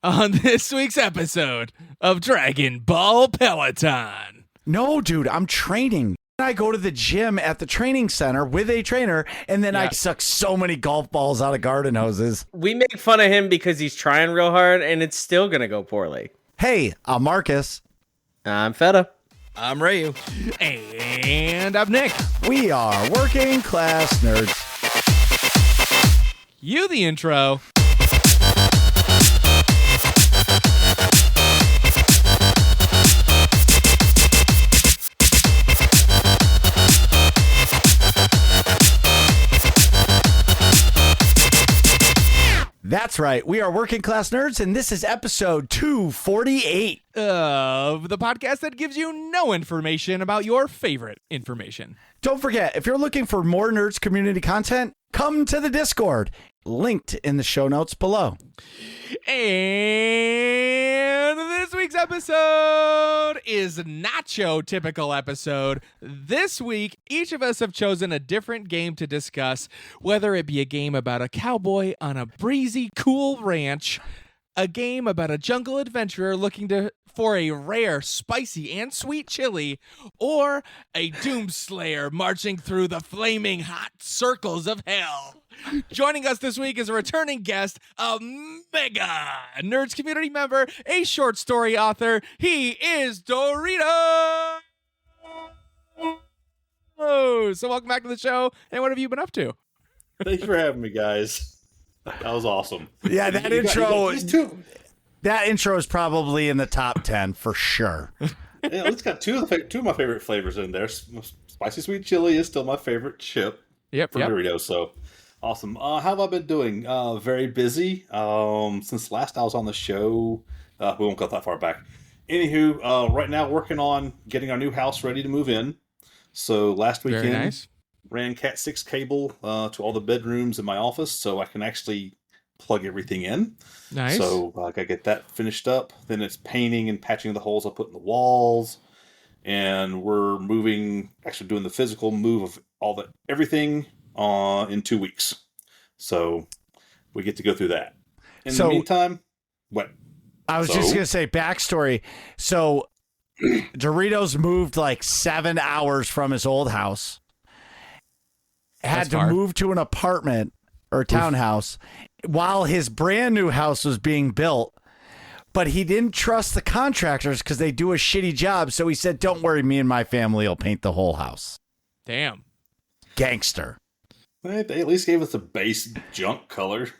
on this week's episode of Dragon Ball Peloton. No, dude, I'm training. I go to the gym at the training center with a trainer, and then I suck so many golf balls out of garden hoses. We make fun of him because he's trying real hard, and it's still going to go poorly. Hey, I'm Marcus. I'm Feta. I'm Rayu. And I'm Nick. We are Working Class Nerds. You the intro. That's right. We are Working Class Nerds, and this is episode 248 of the podcast that gives you no information about your favorite information. Don't forget, if you're looking for more Nerds community content, come to the Discord, linked in the show notes below. And this week's episode is Nacho typical episode. This week, each of us have chosen a different game to discuss, whether it be a game about a cowboy on a breezy, cool ranch, a game about a jungle adventurer looking for a rare, spicy, and sweet chili, or a doomslayer marching through the flaming hot circles of hell. Joining us this week is a returning guest, a mega Nerds community member, a short story author. He is Dorito. So welcome back to the show. And what have you been up to? Thanks for having me, guys. That was awesome. Yeah, that intro is probably in the top 10 for sure. Yeah, it's got two of my favorite flavors in there. Spicy sweet chili is still my favorite chip. Yep. Doritos. So awesome. How have I been doing? Very busy. Since last I was on the show, we won't go that far back. Anywho, right now working on getting our new house ready to move in. So last weekend, Very nice. Ran Cat 6 cable to all the bedrooms in my office, so I can actually plug everything in. Nice. So I gotta get that finished up. Then it's painting and patching the holes I put in the walls, and we're actually doing the physical move of everything in 2 weeks. So we get to go through that. In the meantime, what? I was just gonna say backstory. So Doritos moved like 7 hours from his old house. Had to move to an apartment or townhouse while his brand new house was being built, but he didn't trust the contractors because they do a shitty job. So he said, "Don't worry, me and my family will paint the whole house." Damn. Gangster. They at least gave us a base junk color.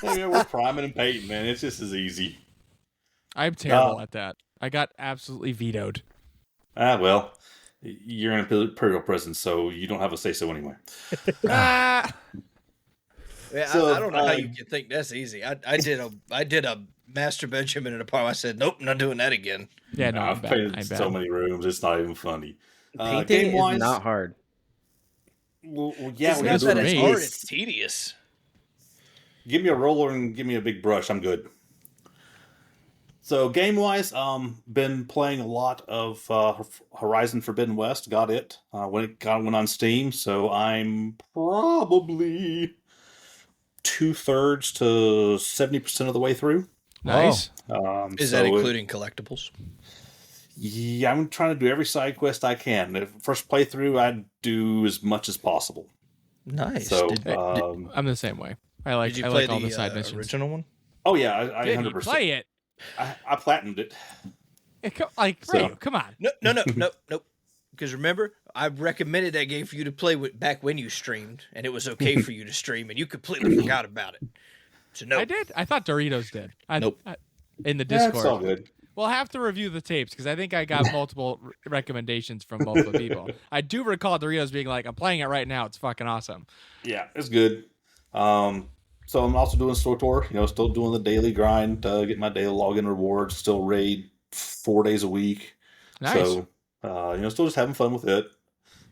We're priming and painting, man. It's just as easy. I'm terrible at that. I got absolutely vetoed. Well, you're in an imperial prison, so you don't have a say-so anyway. Yeah, so, I don't know how you can think that's easy. I did a Master Benjamin in a apartment. I said, nope, not doing that again. Yeah, no, I've painted so many rooms. It's not even funny. Painting is not hard. Well, yeah, it's not that it's hard. It's tedious. Give me a roller and give me a big brush. I'm good. So game-wise, been playing a lot of Horizon Forbidden West. Got it when it went on Steam. So I'm probably 2/3 to 70% of the way through. Nice. Is that including collectibles? Yeah, I'm trying to do every side quest I can. The first playthrough, I do as much as possible. Nice. So I'm the same way. I like all the side missions. Original one? Oh yeah, I Did 100%. you play it? I platinumed it. Come on. No. Because remember, I recommended that game for you to play back when you streamed, and it was okay for you to stream, and you completely forgot about it. So no, I did. I thought Doritos did. Nope. In the Yeah, Discord. it's all good. We'll have to review the tapes because I think I got multiple recommendations from multiple people. I do recall Doritos being like, "I'm playing it right now. It's fucking awesome." Yeah, it's good. So I'm also doing SWTOR, still doing the daily grind, get my daily login rewards, still raid 4 days a week. Nice. So, still just having fun with it.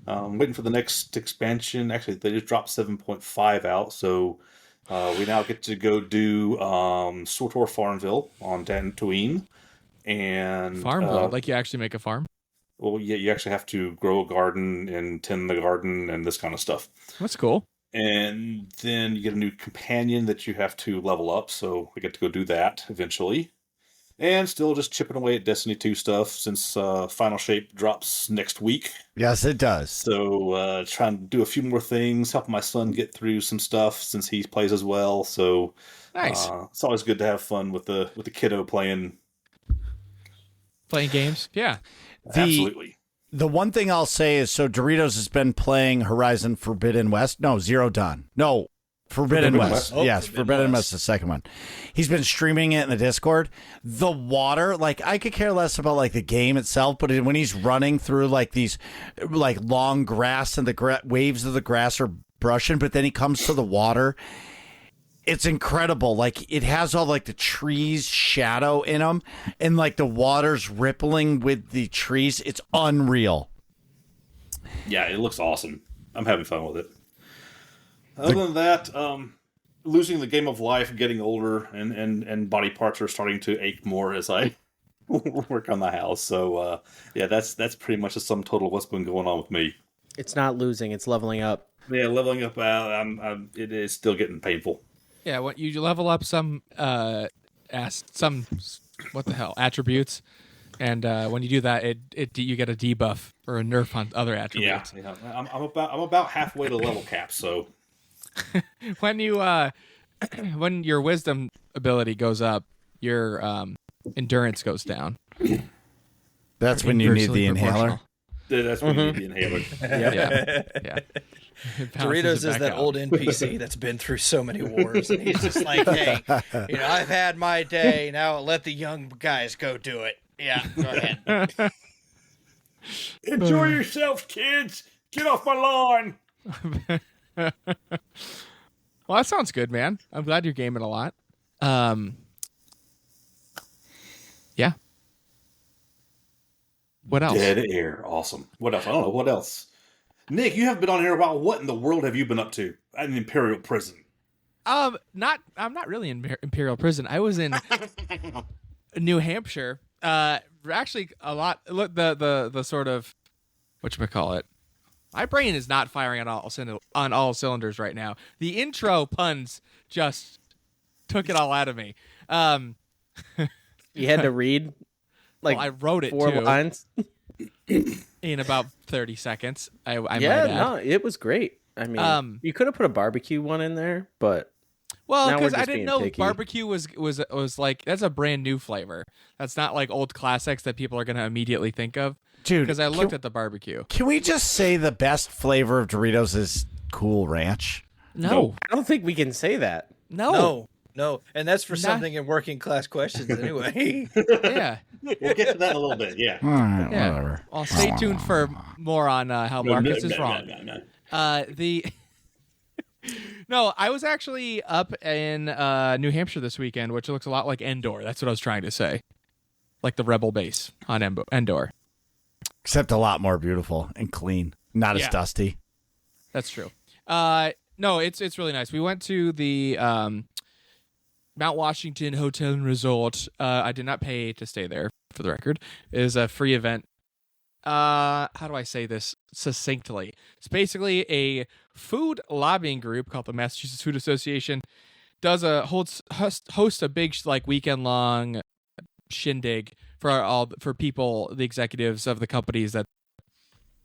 Waiting for the next expansion. Actually, they just dropped 7.5 out, so we now get to go do SWTOR Farmville on Dantooine. And Farmville, like you actually make a farm? Well, yeah, you actually have to grow a garden and tend the garden and this kind of stuff. That's cool. And then you get a new companion that you have to level up, so I get to go do that eventually. And still just chipping away at Destiny 2 stuff since Final Shape drops next week. Yes, it does. So trying to do a few more things, help my son get through some stuff since he plays as well. So Nice. it's always good to have fun with the kiddo playing. Playing games. Yeah. Absolutely. The one thing I'll say is, so Doritos has been playing Horizon Forbidden West. No, Zero Dawn. No, Forbidden West. West. Yes, Forbidden West, the second one. He's been streaming it in the Discord. The water, like, I could care less about like the game itself, but when he's running through like these like long grass and the waves of the grass are brushing, but then he comes to the water. It's incredible. Like, it has all like the trees shadow in them, and like the water's rippling with the trees. It's unreal. Yeah, it looks awesome. I'm having fun with it. Other than that, losing the game of life, getting older, and body parts are starting to ache more as I work on the house. So yeah, that's pretty much the sum total of what's been going on with me. It's not losing; it's leveling up. Yeah, leveling up, it is still getting painful. Yeah, when you level up some what the hell attributes, and when you do that, you get a debuff or a nerf on other attributes. Yeah. I'm about halfway to level cap. So When you when your wisdom ability goes up, your endurance goes down. That's when you need Inversely the inhaler. proportional. that's when you need the inhaler. Yeah. It Doritos balances it is back that out. old NPC that's been through so many wars, and he's just like, "Hey, I've had my day. Now let the young guys go do it." Yeah, go ahead. Enjoy yourselves, kids. Get off my lawn. Well, that sounds good, man. I'm glad you're gaming a lot. Yeah. What else? Dead air. Awesome. What else? I don't know. What else? Nick, you haven't been on here about what in the world have you been up to at an Imperial prison? I'm not really in Imperial Prison. I was in New Hampshire. Actually, a lot. Look, the sort of whatchamacallit. My brain is not firing on all cylinders right now. The intro puns just took it all out of me. You had to read like I wrote it 4 too lines. in about 30 seconds. I might Yeah, add. no, it was great. I mean, you could have put a barbecue one in there, but Well, now we're because I just didn't being know picky. barbecue was like that's a brand new flavor. That's not like old classics that people are gonna immediately think of. Dude, Because I looked at the barbecue. Can we just say the best flavor of Doritos is Cool Ranch? No, I don't think we can say that. No, and that's for something in working class questions anyway. Yeah, We'll get to that in a little bit. Yeah. All right, yeah. whatever. Well, stay tuned for more on how Marcus is wrong. No. The no, I was actually up in New Hampshire this weekend, which looks a lot like Endor. That's what I was trying to say, like the Rebel base on Endor. Except a lot more beautiful and clean. Not as Yeah. dusty. That's true. No, it's really nice. We went to the Mount Washington Hotel and Resort. I did not pay to stay there, for the record. It is a free event. How do I say this succinctly? It's basically a food lobbying group called the Massachusetts Food Association. Hosts a big like weekend long shindig for people, the executives of the companies that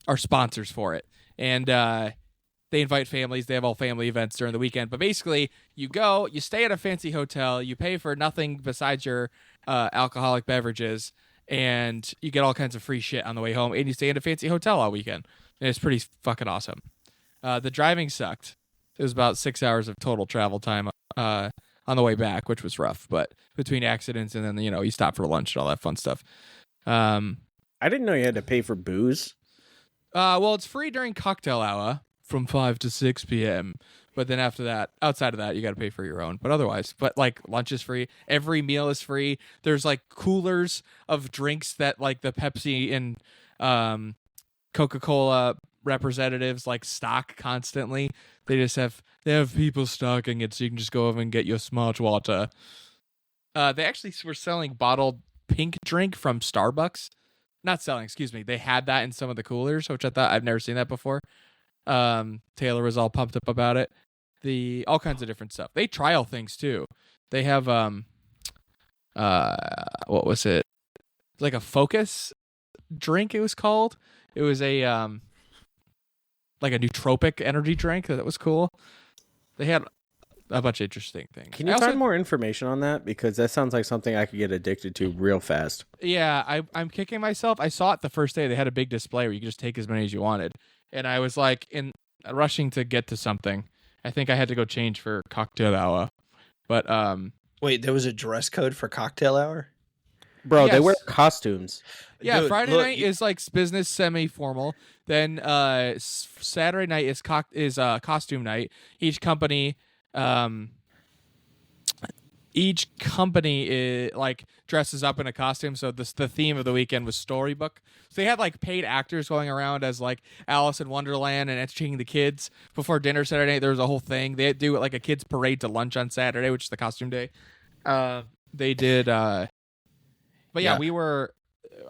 are sponsors for it, and they invite families. They have all family events during the weekend. But basically, you go, you stay at a fancy hotel, you pay for nothing besides your alcoholic beverages, and you get all kinds of free shit on the way home, and you stay in a fancy hotel all weekend. And it's pretty fucking awesome. The driving sucked. It was about 6 hours of total travel time on the way back, which was rough. But between accidents and then, you stop for lunch and all that fun stuff. I didn't know you had to pay for booze. Well, it's free during cocktail hour from 5 to 6 p.m. But then after that, outside of that, you got to pay for your own. But otherwise, like lunch is free. Every meal is free. There's like coolers of drinks that like the Pepsi and Coca-Cola representatives like stock constantly. They have people stocking it, so you can just go over and get your smart water. They actually were selling bottled pink drink from Starbucks. Not selling, excuse me. They had that in some of the coolers, which I thought I've never seen that before. Taylor was all pumped up about it. All kinds of different stuff. They trial things too. They have what was it? Like a focus drink it was called. It was a like a nootropic energy drink that was cool. They had a bunch of interesting things. Can you find more information on that? Because that sounds like something I could get addicted to real fast. Yeah, I'm kicking myself. I saw it the first day. They had a big display where you could just take as many as you wanted. And I was like rushing to get to something. I think I had to go change for cocktail hour. But wait, there was a dress code for cocktail hour? Bro, Yes. they wear costumes. yeah, Dude, Friday look, night is like business semi-formal. Then Saturday night is costume night. Each company like dresses up in a costume. So the theme of the weekend was storybook. So they had like paid actors going around as like Alice in Wonderland and entertaining the kids. Before dinner Saturday night, there was a whole thing. They do like a kids parade to lunch on Saturday, which is the costume day. They did. But yeah,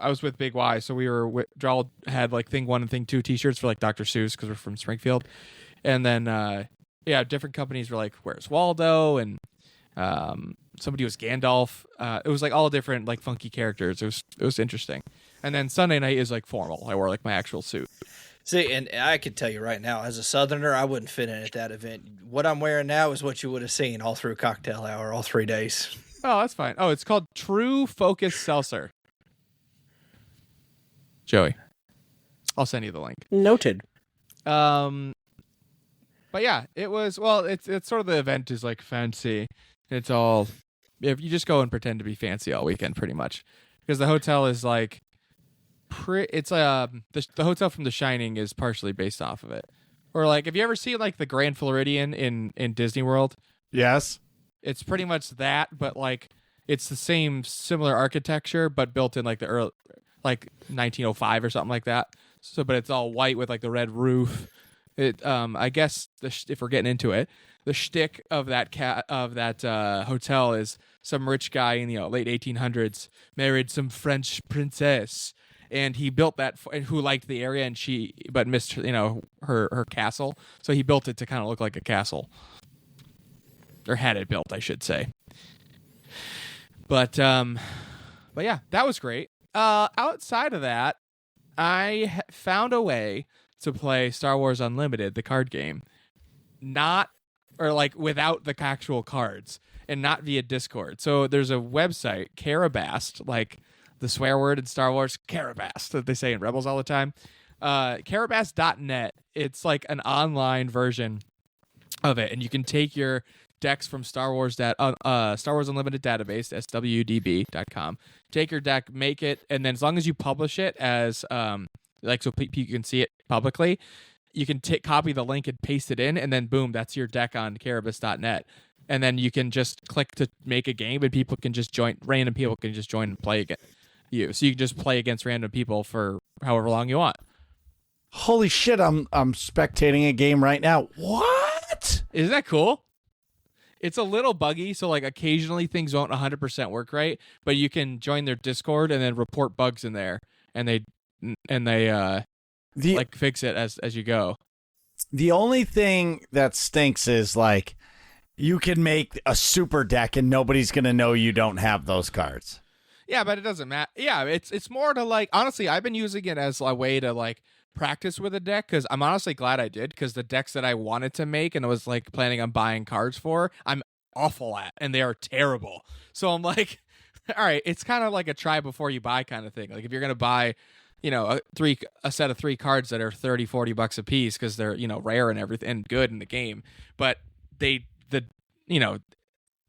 I was with Big Y, so we were. Drawl had like Thing 1 and Thing 2 T-shirts for like Dr. Seuss because we're from Springfield, and then different companies were like Where's Waldo and somebody was Gandalf. It was like all different like funky characters. It was interesting. And then Sunday night is like formal. I wore like my actual suit. See, and I can tell you right now, as a Southerner, I wouldn't fit in at that event. What I'm wearing now is what you would have seen all through cocktail hour, all 3 days. Oh, that's fine. Oh, it's called True Focus Seltzer. Joey, I'll send you the link. Noted. But yeah, it was. Well, it's sort of the event is like fancy. It's all if you just go and pretend to be fancy all weekend, pretty much, because the hotel is like, it's the hotel from The Shining is partially based off of it. Or like, have you ever seen like the Grand Floridian in Disney World? Yes. It's pretty much that, but like it's the same similar architecture, but built in like the early, like 1905 or something like that. So, but it's all white with like the red roof. I guess if we're getting into it, the shtick of that hotel is some rich guy in the late 1800s married some French princess, and he built that who liked the area, and but missed her castle, so he built it to kind of look like a castle, or had it built, I should say. But yeah, that was great. Outside of that, I found a way to play Star Wars Unlimited, the card game, without the actual cards and not via Discord. So there's a website, Carabast, like the swear word in Star Wars, Carabast, that they say in Rebels all the time. Carabast.net. It's like an online version of it, and you can take your decks from Star Wars Unlimited database, swdb.com. Take your deck, make it, and then as long as you publish it as so you can see it publicly, you can copy the link and paste it in, and then boom, that's your deck on Carabas.net. And then you can just click to make a game, and random people can just join and play against you. So you can just play against random people for however long you want. Holy shit, I'm spectating a game right now. What? Isn't that cool? It's a little buggy, so like occasionally things won't 100% work right, but you can join their Discord and then report bugs in there, and they fix it as you go. The only thing that stinks is like you can make a super deck and nobody's gonna know you don't have those cards. Yeah, but it doesn't matter. Yeah, it's more to like, honestly, I've been using it as a way to like practice with a deck, because I'm honestly glad I did, because the decks that I wanted to make and I was like planning on buying cards for, I'm awful at, and they are terrible. So I'm like, all right, it's kind of like a try before you buy kind of thing. Like if you're gonna buy a set of 3 cards that are $30-$40 a piece because they're rare and everything and good in the game, but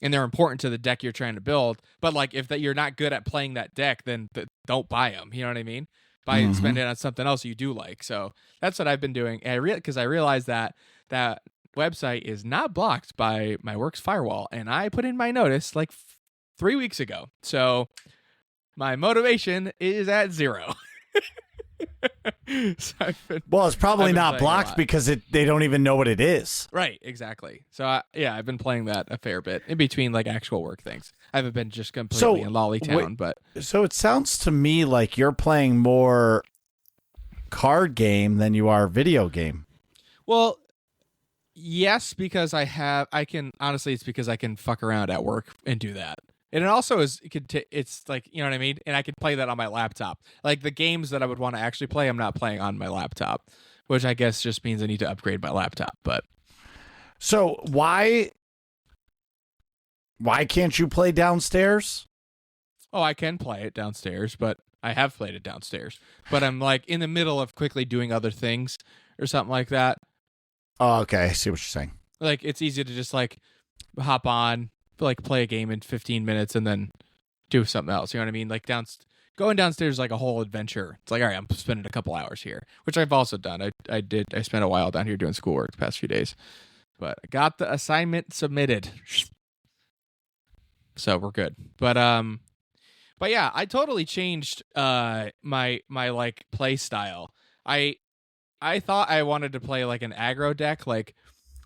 and they're important to the deck you're trying to build. But like if you're not good at playing that deck, then don't buy them. You know what I mean? Buy and spend it on something else you do like. So that's what I've been doing. And because I realized that website is not blocked by my Works firewall, and I put in my notice like 3 weeks ago. So my motivation is at 0. So it's probably not blocked because they don't even know what it is. Right, exactly. So I've been playing that a fair bit in between like actual work things. I haven't been just completely in Lollytown, but so it sounds to me like you're playing more card game than you are video game. Well, yes, because it's because I can fuck around at work and do that. And it also it's like, you know what I mean? And I can play that on my laptop. Like the games that I would want to actually play, I'm not playing on my laptop, which I guess just means I need to upgrade my laptop. But So why can't you play downstairs? oh, I can play it downstairs, but I have played it downstairs. But I'm like in the middle of quickly doing other things or something like that. Oh, okay. I see what you're saying. Like it's easy to just like hop on, like play a game in 15 minutes and then do something else. You know what I mean? Like going downstairs is like a whole adventure. It's like, all right, I'm spending a couple hours here, which I've also done. I spent a while down here doing schoolwork the past few days, but I got the assignment submitted. So we're good. But yeah, I totally changed my like play style. I thought I wanted to play like an aggro deck, like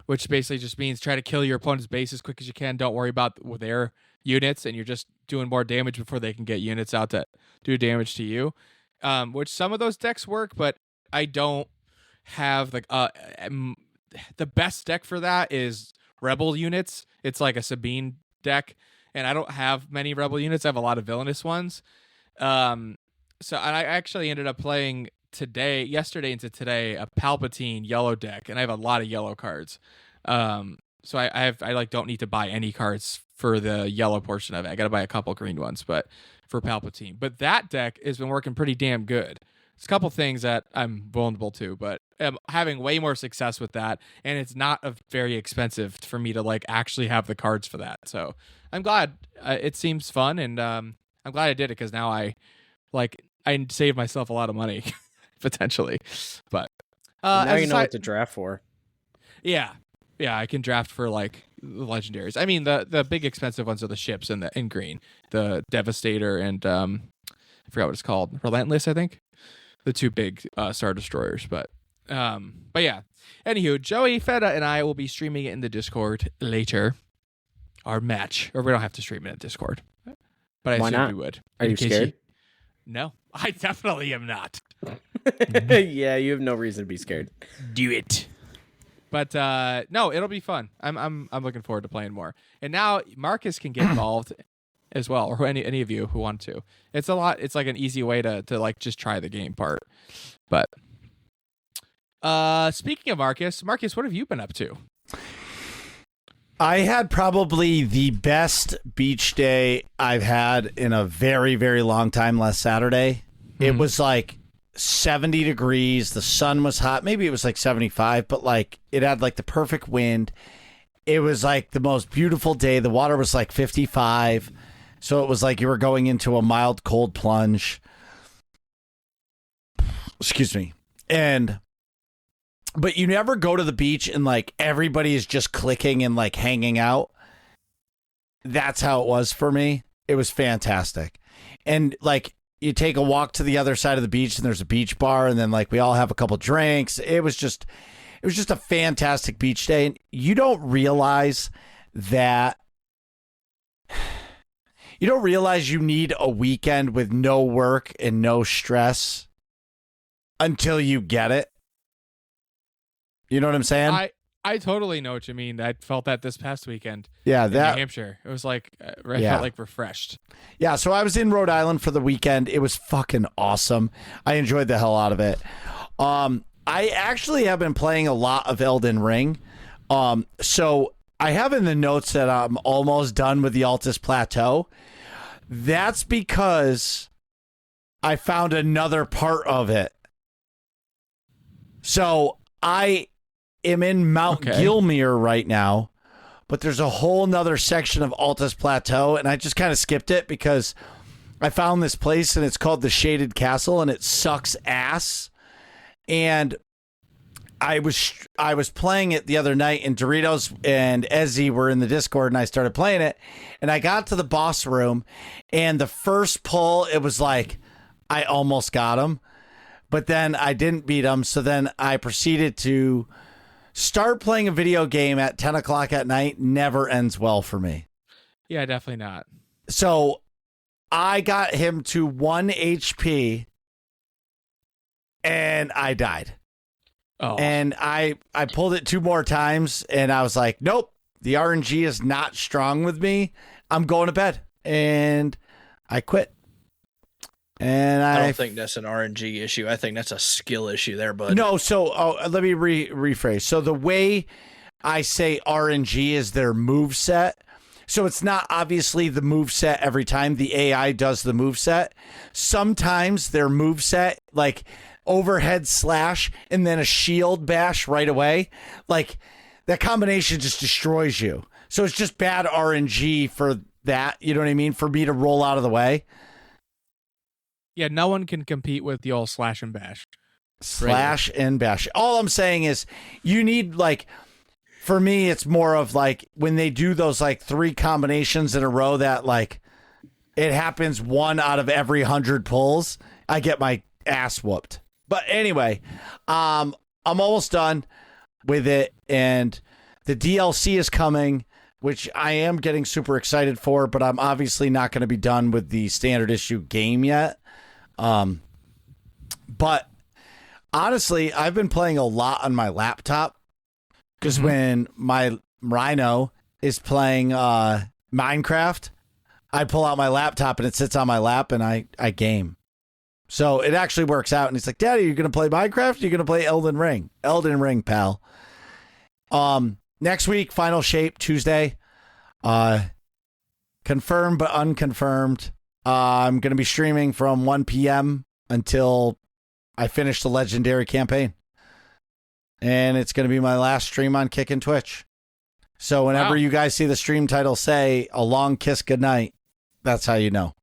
which basically just means try to kill your opponent's base as quick as you can. Don't worry about their units, and you're just doing more damage before they can get units out to do damage to you. Which some of those decks work, but I don't have like the best deck for that is Rebel units. It's like a Sabine deck, and I don't have many Rebel units. I have a lot of villainous ones. So and I actually ended up playing yesterday into today, a Palpatine yellow deck, and I have a lot of yellow cards. So I like don't need to buy any cards for the yellow portion of it. I got to buy a couple green ones, but for Palpatine. But that deck has been working pretty damn good. It's a couple things that I'm vulnerable to, but I'm having way more success with that, and it's not very expensive for me to like actually have the cards for that. So I'm glad. It seems fun, and I'm glad I did it because now I saved myself a lot of money potentially. But now you know what to draft for. Yeah, I can draft for like the legendaries. I mean, the big expensive ones are the ships in green, the Devastator and I forgot what it's called, Relentless, I think. The two big Star Destroyers, but yeah. Anywho, Joey Feta and I will be streaming it in the Discord later. Our match, or we don't have to stream it in Discord, but I Why assume not? we would. Are you scared? No, I definitely am not. Yeah, you have no reason to be scared. Do it. But no, it'll be fun. I'm looking forward to playing more. And now Marcus can get involved as well, or any of you who want to. It's a lot. It's like an easy way to like just try the game part. But speaking of Marcus, what have you been up to? I had probably the best beach day I've had in a very, very long time last Saturday. It was like 70 degrees. The sun was hot. Maybe it was like 75, but like it had like the perfect wind. It was like the most beautiful day. The water was like 55. So it was like you were going into a mild cold plunge. Excuse me. But you never go to the beach and like everybody is just clicking and like hanging out. That's how it was for me. It was fantastic. And like you take a walk to the other side of the beach and there's a beach bar and then like we all have a couple drinks. It was just a fantastic beach day. And you don't realize you need a weekend with no work and no stress until you get it. You know what I'm saying? I totally know what you mean. I felt that this past weekend. Yeah, in New Hampshire. It was like I felt like refreshed. Yeah, so I was in Rhode Island for the weekend. It was fucking awesome. I enjoyed the hell out of it. I actually have been playing a lot of Elden Ring. So I have in the notes that I'm almost done with the Altus Plateau. That's because I found another part of it. So I am in Mount Gilmere right now, but there's a whole nother section of Altus Plateau, and I just kind of skipped it because I found this place and it's called the Shaded Castle, and it sucks ass. And I was playing it the other night, and Doritos and Ezzy were in the Discord, and I started playing it, and I got to the boss room, and the first pull, it was like I almost got him, but then I didn't beat him, so then I proceeded to start playing a video game at 10 o'clock at night. Never ends well for me. Yeah, definitely not. So I got him to 1 HP, and I died. Oh, And I pulled it 2 more times, and I was like, nope, the RNG is not strong with me. I'm going to bed. And I quit. And I don't think that's an RNG issue. I think that's a skill issue there, bud. No, so let me rephrase. So the way I say RNG is their move set. So it's not obviously the move set every time the AI does the move set. Sometimes their move set, like overhead slash and then a shield bash right away, like that combination just destroys you. So it's just bad RNG for that. You know what I mean? For me to roll out of the way. yeah, no one can compete with the old slash and bash. Slash and bash. All I'm saying is you need, like, for me, it's more of like when they do those like 3 combinations in a row that like it happens 1 out of every 100 pulls, I get my ass whooped. But anyway, I'm almost done with it, and the DLC is coming, which I am getting super excited for, but I'm obviously not going to be done with the standard issue game yet. But honestly, I've been playing a lot on my laptop because when my Rhino is playing Minecraft, I pull out my laptop and it sits on my lap and I game. So it actually works out. And he's like, Daddy, you're going to play Minecraft? You're going to play Elden Ring. Elden Ring, pal. Next week, Final Shape, Tuesday. Confirmed but unconfirmed. I'm going to be streaming from 1 p.m. until I finish the Legendary campaign. And it's going to be my last stream on Kick and Twitch. So whenever you guys see the stream title say, A Long Kiss Goodnight, that's how you know.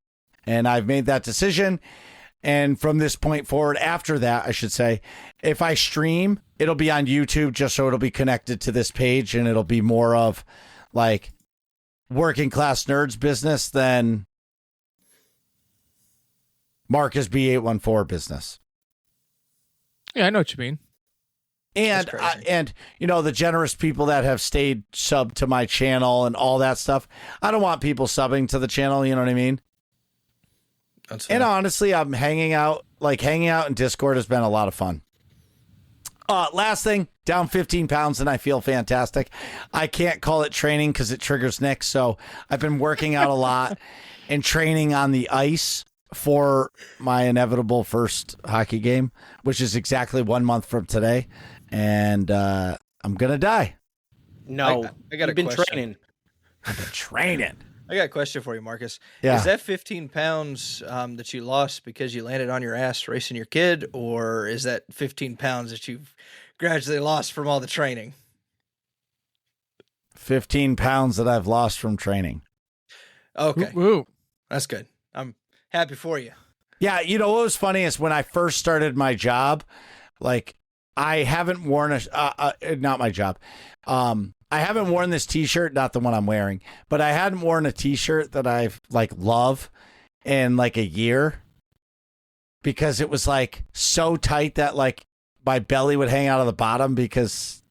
And I've made that decision. And from this point forward, after that, I should say, if I stream, it'll be on YouTube just so it'll be connected to this page and it'll be more of like working class nerds business than Marcus B814 business. Yeah, I know what you mean. And and you know, the generous people that have stayed sub to my channel and all that stuff. I don't want people subbing to the channel, you know what I mean? That's And honestly, I'm hanging out in Discord has been a lot of fun. Last thing, down 15 pounds and I feel fantastic. I can't call it training because it triggers Nick. So I've been working out a lot and training on the ice for my inevitable first hockey game, which is exactly 1 month from today. And I'm going to die. No, I got you've a been question. training. I've been training. I got a question for you, Marcus. Yeah. Is that 15 pounds that you lost because you landed on your ass racing your kid, or is that 15 pounds that you've gradually lost from all the training? 15 pounds that I've lost from training. Okay, Woo. that's good. I'm happy for you. Yeah, you know what was funny is when I first started my job, like I haven't worn not my job. I haven't worn this t-shirt, not the one I'm wearing, but I hadn't worn a t-shirt that I've like love in like a year because it was like so tight that like my belly would hang out of the bottom because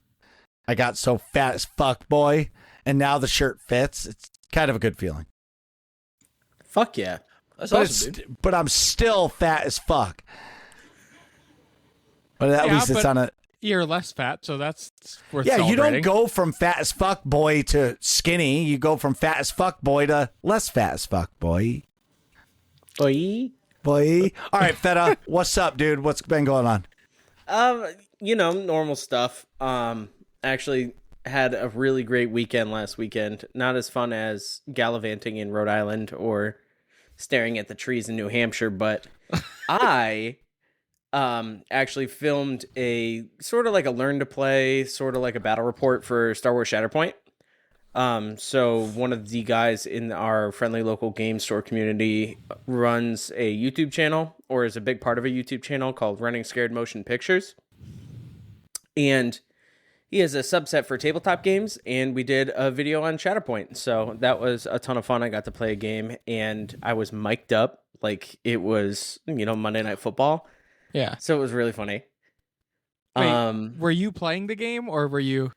I got so fat as fuck, boy. And now the shirt fits. It's kind of a good feeling. Fuck yeah. That's But, awesome, dude. but I'm still fat as fuck. But at Yeah, least it's but on a... You're less fat, so that's worth Yeah, you don't celebrating. go from fat as fuck boy to skinny. You go from fat as fuck boy to less fat as fuck boy. Boy. Boy. All right, Feta, what's up, dude? What's been going on? You know, normal stuff. Actually had a really great weekend last weekend. Not as fun as gallivanting in Rhode Island or staring at the trees in New Hampshire, but I actually filmed a sort of like a learn to play, sort of like a battle report for Star Wars Shatterpoint. So one of the guys in our friendly local game store community runs a YouTube channel, or is a big part of a YouTube channel called Running Scared Motion Pictures. And he has a subset for tabletop games, and we did a video on Shatterpoint. So that was a ton of fun. I got to play a game, and I was mic'd up like it was, you know, Monday Night Football. Yeah. So it was really funny. Wait, were you playing the game or were you?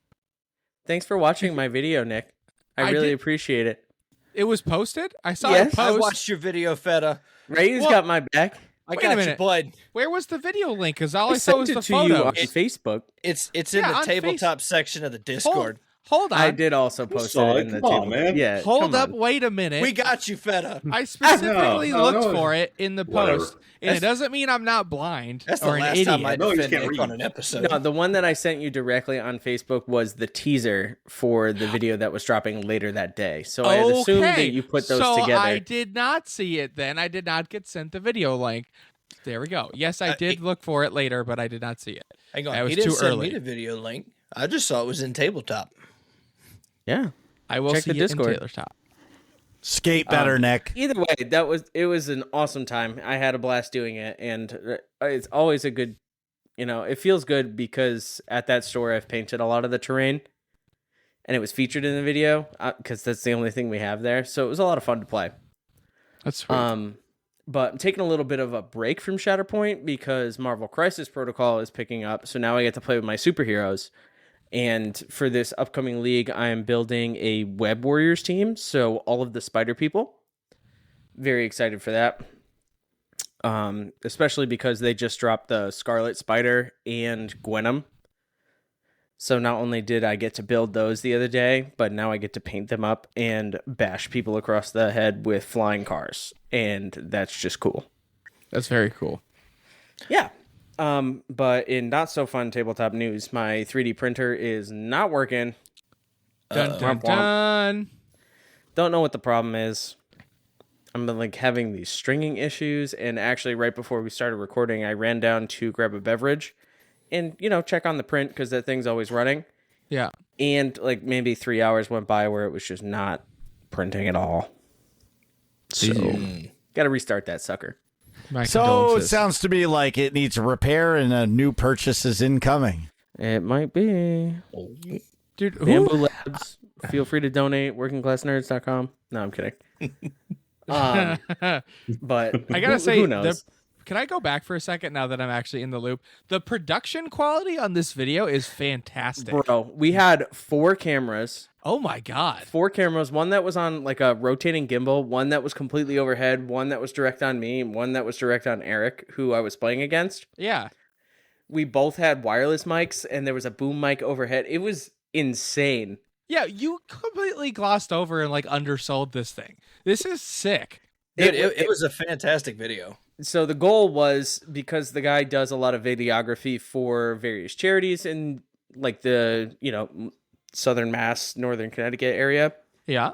Thanks for watching my video, Nick. I really appreciate it. It was posted? I saw Yes. it I post. watched your video, Feta. Ray's Well- got my back. I Wait a got you, minute. bud. Where was the video link? Because all I I saw sent was it the to you on photos. Facebook. It's in Yeah, the on tabletop section of the Discord. Hold on. I did also post saw it it. in the Come on, table. man. Yeah, Hold come up. on. Wait a minute. We got you, Feta. I specifically No, looked no. for it in the Whatever. post, and it doesn't mean I'm not blind That's the or an last idiot. time I No, you defended can't Nick read. on an episode. No, the one that I sent you directly on Facebook was the teaser for the video that was dropping later that day. So I had assumed that you put those so together. I did not see it then. I did not get sent the video link. There we go. Yes, I did look for it later, but I did not see it. Hang on, That was he didn't too send early. me the video link. I just saw it was in tabletop. Yeah. I will Check see the it in Discord. Taylor's top. Skate better, Nick. Either way, it was an awesome time. I had a blast doing it, and it's always a good, it feels good because at that store I've painted a lot of the terrain, and it was featured in the video because that's the only thing we have there. So it was a lot of fun to play. That's sweet. But I'm taking a little bit of a break from Shatterpoint because Marvel Crisis Protocol is picking up, so now I get to play with my superheroes. And for this upcoming league, I am building a Web Warriors team, so all of the Spider people. Very excited for that. Especially because they just dropped the Scarlet Spider and Gwenom. So not only did I get to build those the other day, but now I get to paint them up and bash people across the head with flying cars. And that's just cool. That's very cool. Yeah. But in not so fun tabletop news, my 3D printer is not working. Dun, dun, Womp womp. dun. Don't know what the problem is. I'm having these stringing issues, and actually right before we started recording, I ran down to grab a beverage and, check on the print because that thing's always running. Yeah. And maybe 3 hours went by where it was just not printing at all. So, got to restart that sucker. My So it condolences. sounds to me like it needs repair and a new purchase is incoming. It might be. Dude, who? Bamboo Labs. Feel free to donate. WorkingClassNerds.com. No, I'm kidding. But I gotta say, who knows? can I go back for a second now that I'm actually in the loop? The production quality on this video is fantastic. Bro, we had 4 cameras. Oh my god. 4 cameras. One that was on a rotating gimbal. One that was completely overhead. One that was direct on me. And one that was direct on Eric, who I was playing against. Yeah. We both had wireless mics, and there was a boom mic overhead. It was insane. Yeah, you completely glossed over and undersold this thing. This is sick. Dude, it was a fantastic video. So the goal was, because the guy does a lot of videography for various charities in the Southern Mass, Northern Connecticut area, Yeah.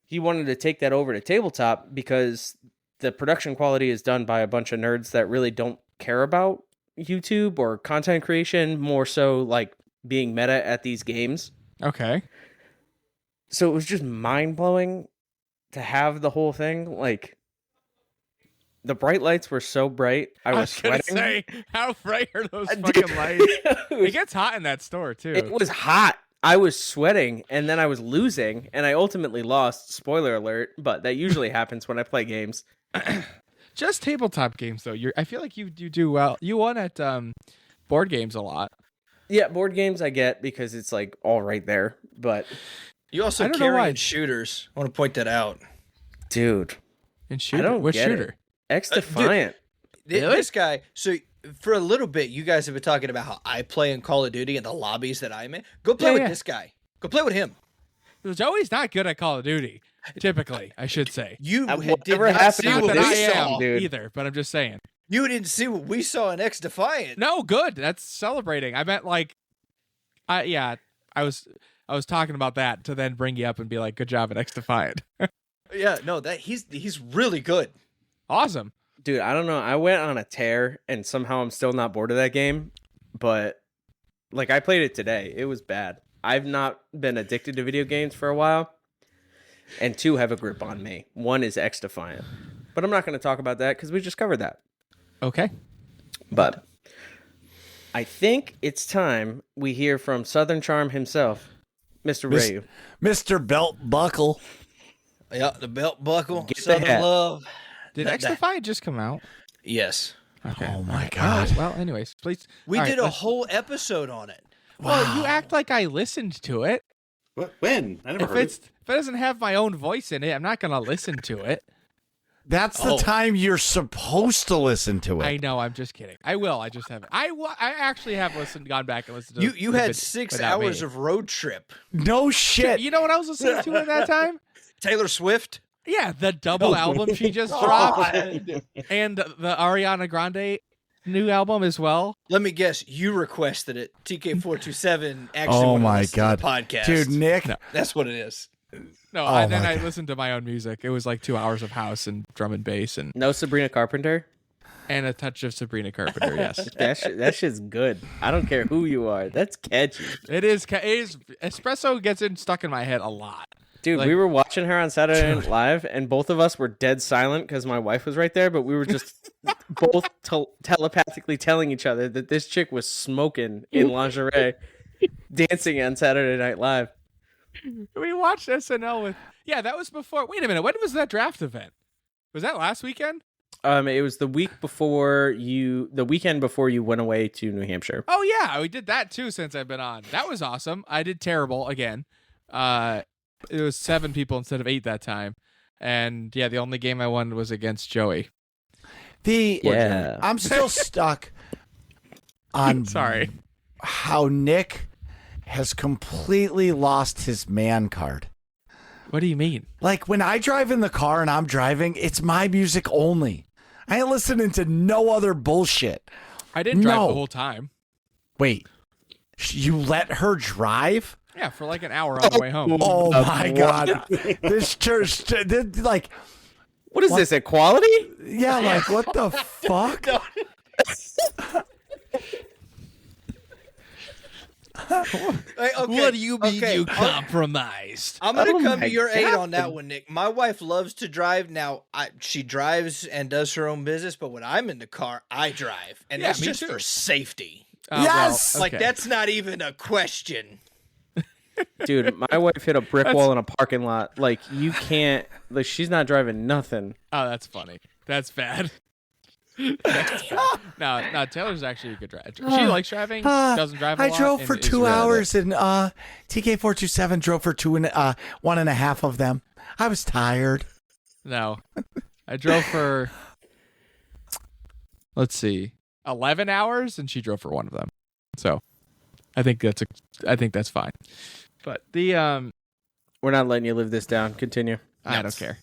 he wanted to take that over to tabletop because the production quality is done by a bunch of nerds that really don't care about YouTube or content creation, more so being meta at these games. Okay. So it was just mind-blowing to have the whole thing. The bright lights were so bright, I was gonna sweating. say, how bright are those Dude. fucking lights? it It gets hot in that store too. was hot. I was sweating, and then I was losing, and I ultimately lost. Spoiler alert, but that usually happens when I play games. Just tabletop games though. I feel like you do well. You won at board games a lot. Yeah, board games I get because it's all right there. But You also I don't know why. carrying shooters. I want to point that out. dude, And shooter. don't What get it. shooter? X Defiant. This guy, so for a little bit, you guys have been talking about how I play in Call of Duty and the lobbies that I'm in. Go play Yeah, with yeah. this guy. Go play with him. Joey's not good at Call of Duty. Typically, I should say. You did whatever not happened see with Not what that this we I saw. am dude. either, but I'm just saying. You didn't see what we saw in X Defiant. No, good. That's celebrating. I meant I was talking about that to then bring you up and be like, good job at X Defiant. Yeah, no, that he's really good. Awesome. Dude, I don't know. I went on a tear, and somehow I'm still not bored of that game. But I played it today. It was bad. I've not been addicted to video games for a while, and 2 have a grip on me. 1 is X Defiant, but I'm not going to talk about that because we just covered that. Okay. But I think it's time we hear from Southern Charm himself, Mr. Mis- Rayu. Mr. Belt Buckle. Yeah, the belt buckle, Get the Southern hat. love. Did X Defiant just come out? Yes, Okay. Oh my All God. right, well, anyways, please. we all right, did a let's- whole episode on it. Well, you act like I listened to it. What? When? I never If heard it doesn't have my own voice in it, I'm not gonna listen to it. That's the time you're supposed to listen to it. I know. I'm just kidding. I will. I just haven't. I actually have gone back and listened to. You had 6 hours of road trip. No shit. You know what I was listening to at that time? Taylor Swift. Yeah, the double album she just dropped, and the Ariana Grande new album as well. Let me guess, you requested it. TK427 actually. Oh my God, podcast, dude, Nick. No. That's what it is. No, and then I listened to my own music. It was like 2 hours of house and drum and bass and No Sabrina Carpenter. a touch of Sabrina Carpenter. Yes, That shit's good. I don't care who you are. That's catchy. it is. Espresso gets stuck in my head a lot. Dude, Like- we were watching her on Saturday Night Live, and both of us were dead silent because my wife was right there, but we were just both telepathically telling each other that this chick was smoking in lingerie, dancing on Saturday Night Live. We watched SNL with. Yeah, that was before. Wait a minute. When was that draft event? Was that last weekend? It was the weekend before you went away to New Hampshire. Oh yeah, we did that too since I've been on. That was awesome. I did terrible again. It was 7 people instead of 8 that time. And yeah, the only game I won was against Joey. I'm still stuck on Sorry. how Nick has completely lost his man card. What do you mean? Like when I drive in the car and I'm driving, it's my music only. I ain't listening to no other bullshit. I didn't drive No. the whole time. Wait, you let her drive? Yeah, for like an hour on the way home. Oh my God. This church, like, What is this, equality? yeah, like, what the fuck? What do you mean you compromised? I'm gonna Oh come my to your aid God. on that one, Nick. My wife loves to drive. Now, she drives and does her own business, but when I'm in the car, I drive, and Yeah, that's me just too. for safety. Yes! Like okay. that's not even a question. Dude, my wife hit a brick wall in a parking lot. Like, you can't, like, she's not driving nothing. Oh, that's funny. That's bad. No, Taylor's actually a good driver. She likes driving. Doesn't drive a I lot. drove and for is 2 really good. hours and TK427 drove for 1.5 of them. I was tired. No, I drove for. Let's see, 11 hours, and she drove for 1 of them. So, I think that's fine. But the We're not letting you live this down. Continue. I don't care.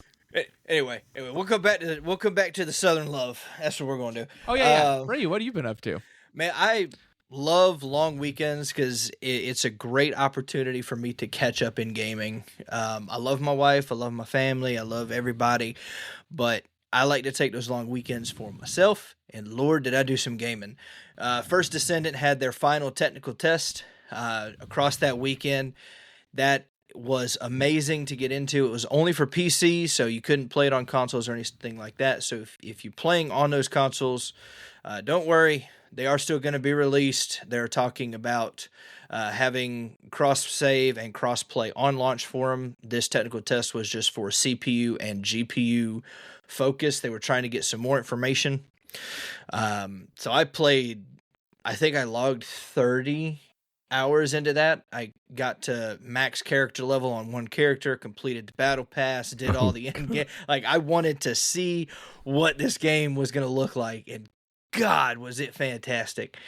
Anyway, we'll come back to the Southern love. That's what we're going to do. Oh yeah. Ray, what have you been up to? Man, I love long weekends because it's a great opportunity for me to catch up in gaming. I love my wife, I love my family, I love everybody, but I like to take those long weekends for myself. And Lord, did I do some gaming! First Descendant had their final technical test across that weekend. That was amazing to get into. It was only for PC, so you couldn't play it on consoles or anything like that. So if you're playing on those consoles, don't worry. They are still going to be released. They're talking about having cross-save and cross-play on launch for them. This technical test was just for CPU and GPU focus. They were trying to get some more information. So I played, I think I logged 30 hours into that. I got to max character level on one character, completed the battle pass, did all the end game. Like, I wanted to see what this game was going to look like, and God, was it fantastic.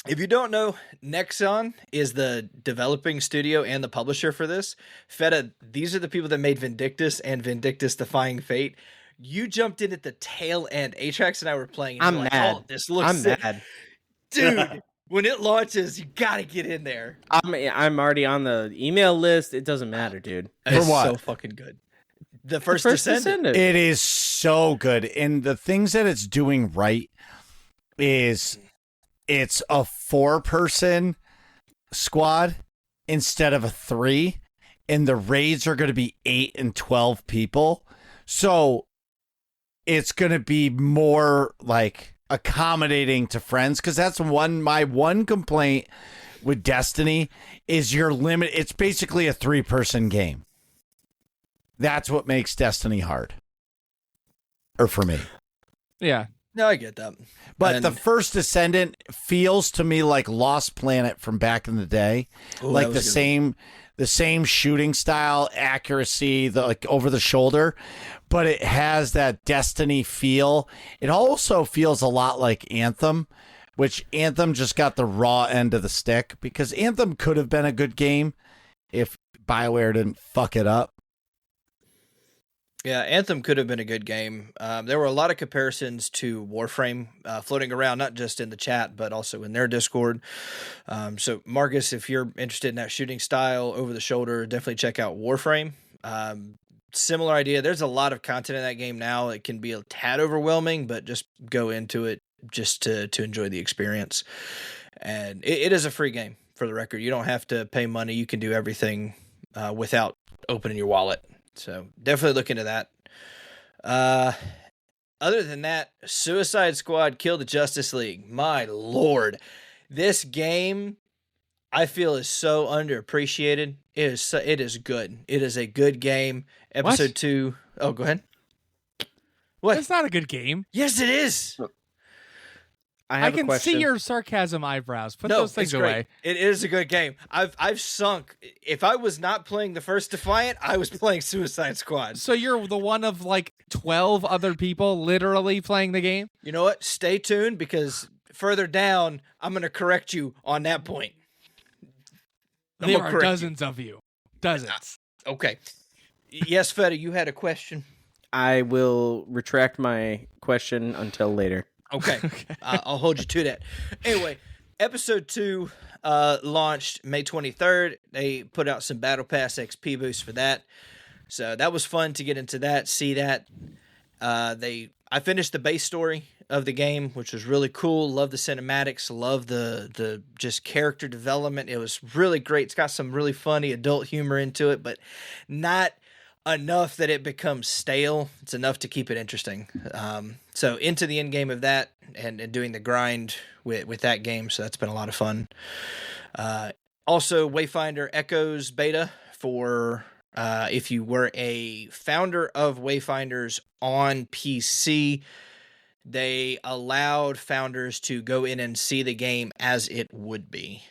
If you don't know, Nexon is the developing studio and the publisher for this. Feta, these are the people that made Vindictus and Vindictus Defying Fate. You jumped in at the tail end. Atrax and I were playing. And I'm you're like, mad. Oh, this looks I'm sick. mad. Dude, when it launches, you gotta get in there. I'm already on the email list. It doesn't matter, dude. It's what? so fucking good. The first, First Descendant. Descendant. It is so good. And the things that it's doing right is it's a 4-person squad instead of a 3. And the raids are going to be 8 and 12 people. So it's going to be more like accommodating to friends. Because that's my one complaint with Destiny is your limit. It's basically a 3-person game. That's what makes Destiny hard. Or for me. Yeah. No, I get that. But And- the first Descendant feels to me like Lost Planet from back in the day. Ooh, like that the was good. the same shooting style, accuracy, the like over the shoulder, but it has that Destiny feel. It also feels a lot like Anthem, which Anthem just got the raw end of the stick, because Anthem could have been a good game if BioWare didn't fuck it up. Yeah, Anthem could have been a good game. There were a lot of comparisons to Warframe floating around, not just in the chat, but also in their Discord. So, Marcus, if you're interested in that shooting style over the shoulder, definitely check out Warframe. Similar idea. There's a lot of content in that game now. It can be a tad overwhelming, but just go into it just to enjoy the experience. And it is a free game, for the record. You don't have to pay money. You can do everything without opening your wallet. So definitely look into that. Other than that, Suicide Squad Kill the Justice League. My Lord. This game, I feel, is so underappreciated. It is good. It is a good game. Episode 2. Oh, go ahead. What? It's not a good game. Yes, it is. I can see your sarcasm eyebrows. Put those things it's great. away. It is a good game. I've sunk. If I was not playing the first Defiant, I was playing Suicide Squad. So you're the one of like 12 other people literally playing the game? You know what? Stay tuned, because further down, I'm going to correct you on that point. There are dozens of you. Dozens. Okay. Yes, Feta, you had a question. I will retract my question until later. Okay. I'll hold you to that. Anyway, episode 2 launched May 23rd. They put out some Battle Pass XP boosts for that. So that was fun to get into that, see that. I finished the base story of the game, which was really cool. Love the cinematics, love the just character development. It was really great. It's got some really funny adult humor into it, but not enough that it becomes stale. It's enough to keep it interesting. So into the end game of that and doing the grind with that game. So that's been a lot of fun. Also, Wayfinder Echoes beta for if you were a founder of Wayfinders on PC. They allowed founders to go in and see the game as it would be.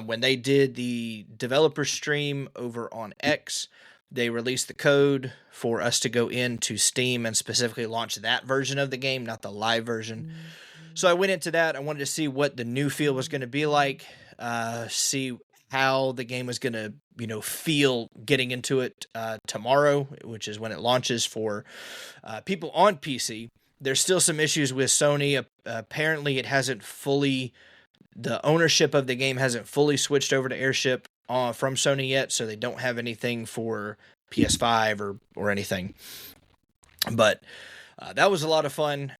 When they did the developer stream over on X, they released the code for us to go into Steam and specifically launch that version of the game, not the live version. So I went into that. I wanted to see what the new feel was going to be like, see how the game was going to, feel getting into it tomorrow, which is when it launches for people on PC. There's still some issues with Sony. Apparently, it hasn't fully, the ownership of the game hasn't fully switched over to Airship from Sony yet, so they don't have anything for PS5 or anything. But that was a lot of fun.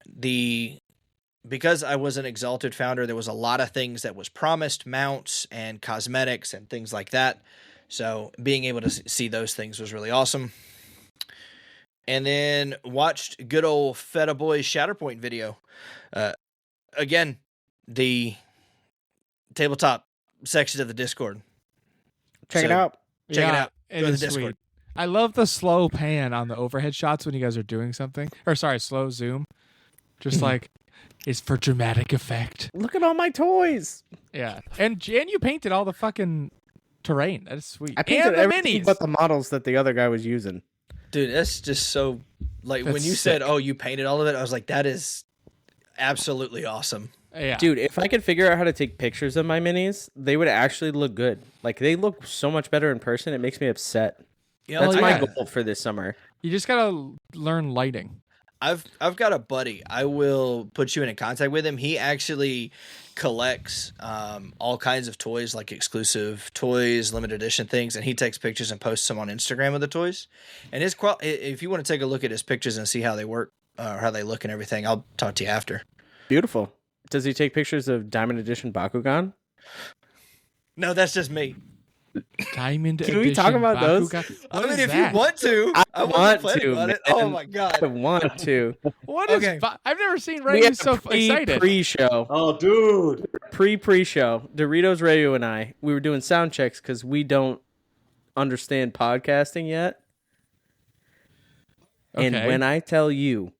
Because I was an Exalted founder, there was a lot of things that was promised, mounts and cosmetics and things like that. So being able to see those things was really awesome. And then watched good old Feta Boy's Shatterpoint video. Again, the tabletop section of the Discord. Check it out. Check it out. It Go to is the Discord. sweet. I love the slow pan on the overhead shots when you guys are doing something. Or sorry, slow zoom. Just like it's for dramatic effect. Look at all my toys. Yeah. And you painted all the fucking terrain. That is sweet. I painted and the everything minis. but the models that the other guy was using. Dude, that's just so, like, when That's you said, sick. oh, you painted all of it, I was like, that is absolutely awesome. Yeah. Dude, if I could figure out how to take pictures of my minis, they would actually look good. Like, they look so much better in person. It makes me upset. Yeah, That's Well, my yeah. goal for this summer. You just gotta learn lighting. I've got a buddy. I will put you in contact with him. He actually collects all kinds of toys, like exclusive toys, limited edition things, and he takes pictures and posts them on Instagram of the toys. And his if you want to take a look at his pictures and see how they work or how they look and everything, I'll talk to you after. Beautiful. Does he take pictures of Diamond Edition Bakugan? No, that's just me. Diamond Can we edition talk about those? Bakugan. I What mean, is if that? you want to, I wasn't want planning to, on it. man. Oh my I god! want to. What is Okay. I've never seen We Ray have so excited. pre-show. Oh, dude. Pre-show. Doritos, Rayo, and I, we were doing sound checks because we don't understand podcasting yet. And Okay. when I tell you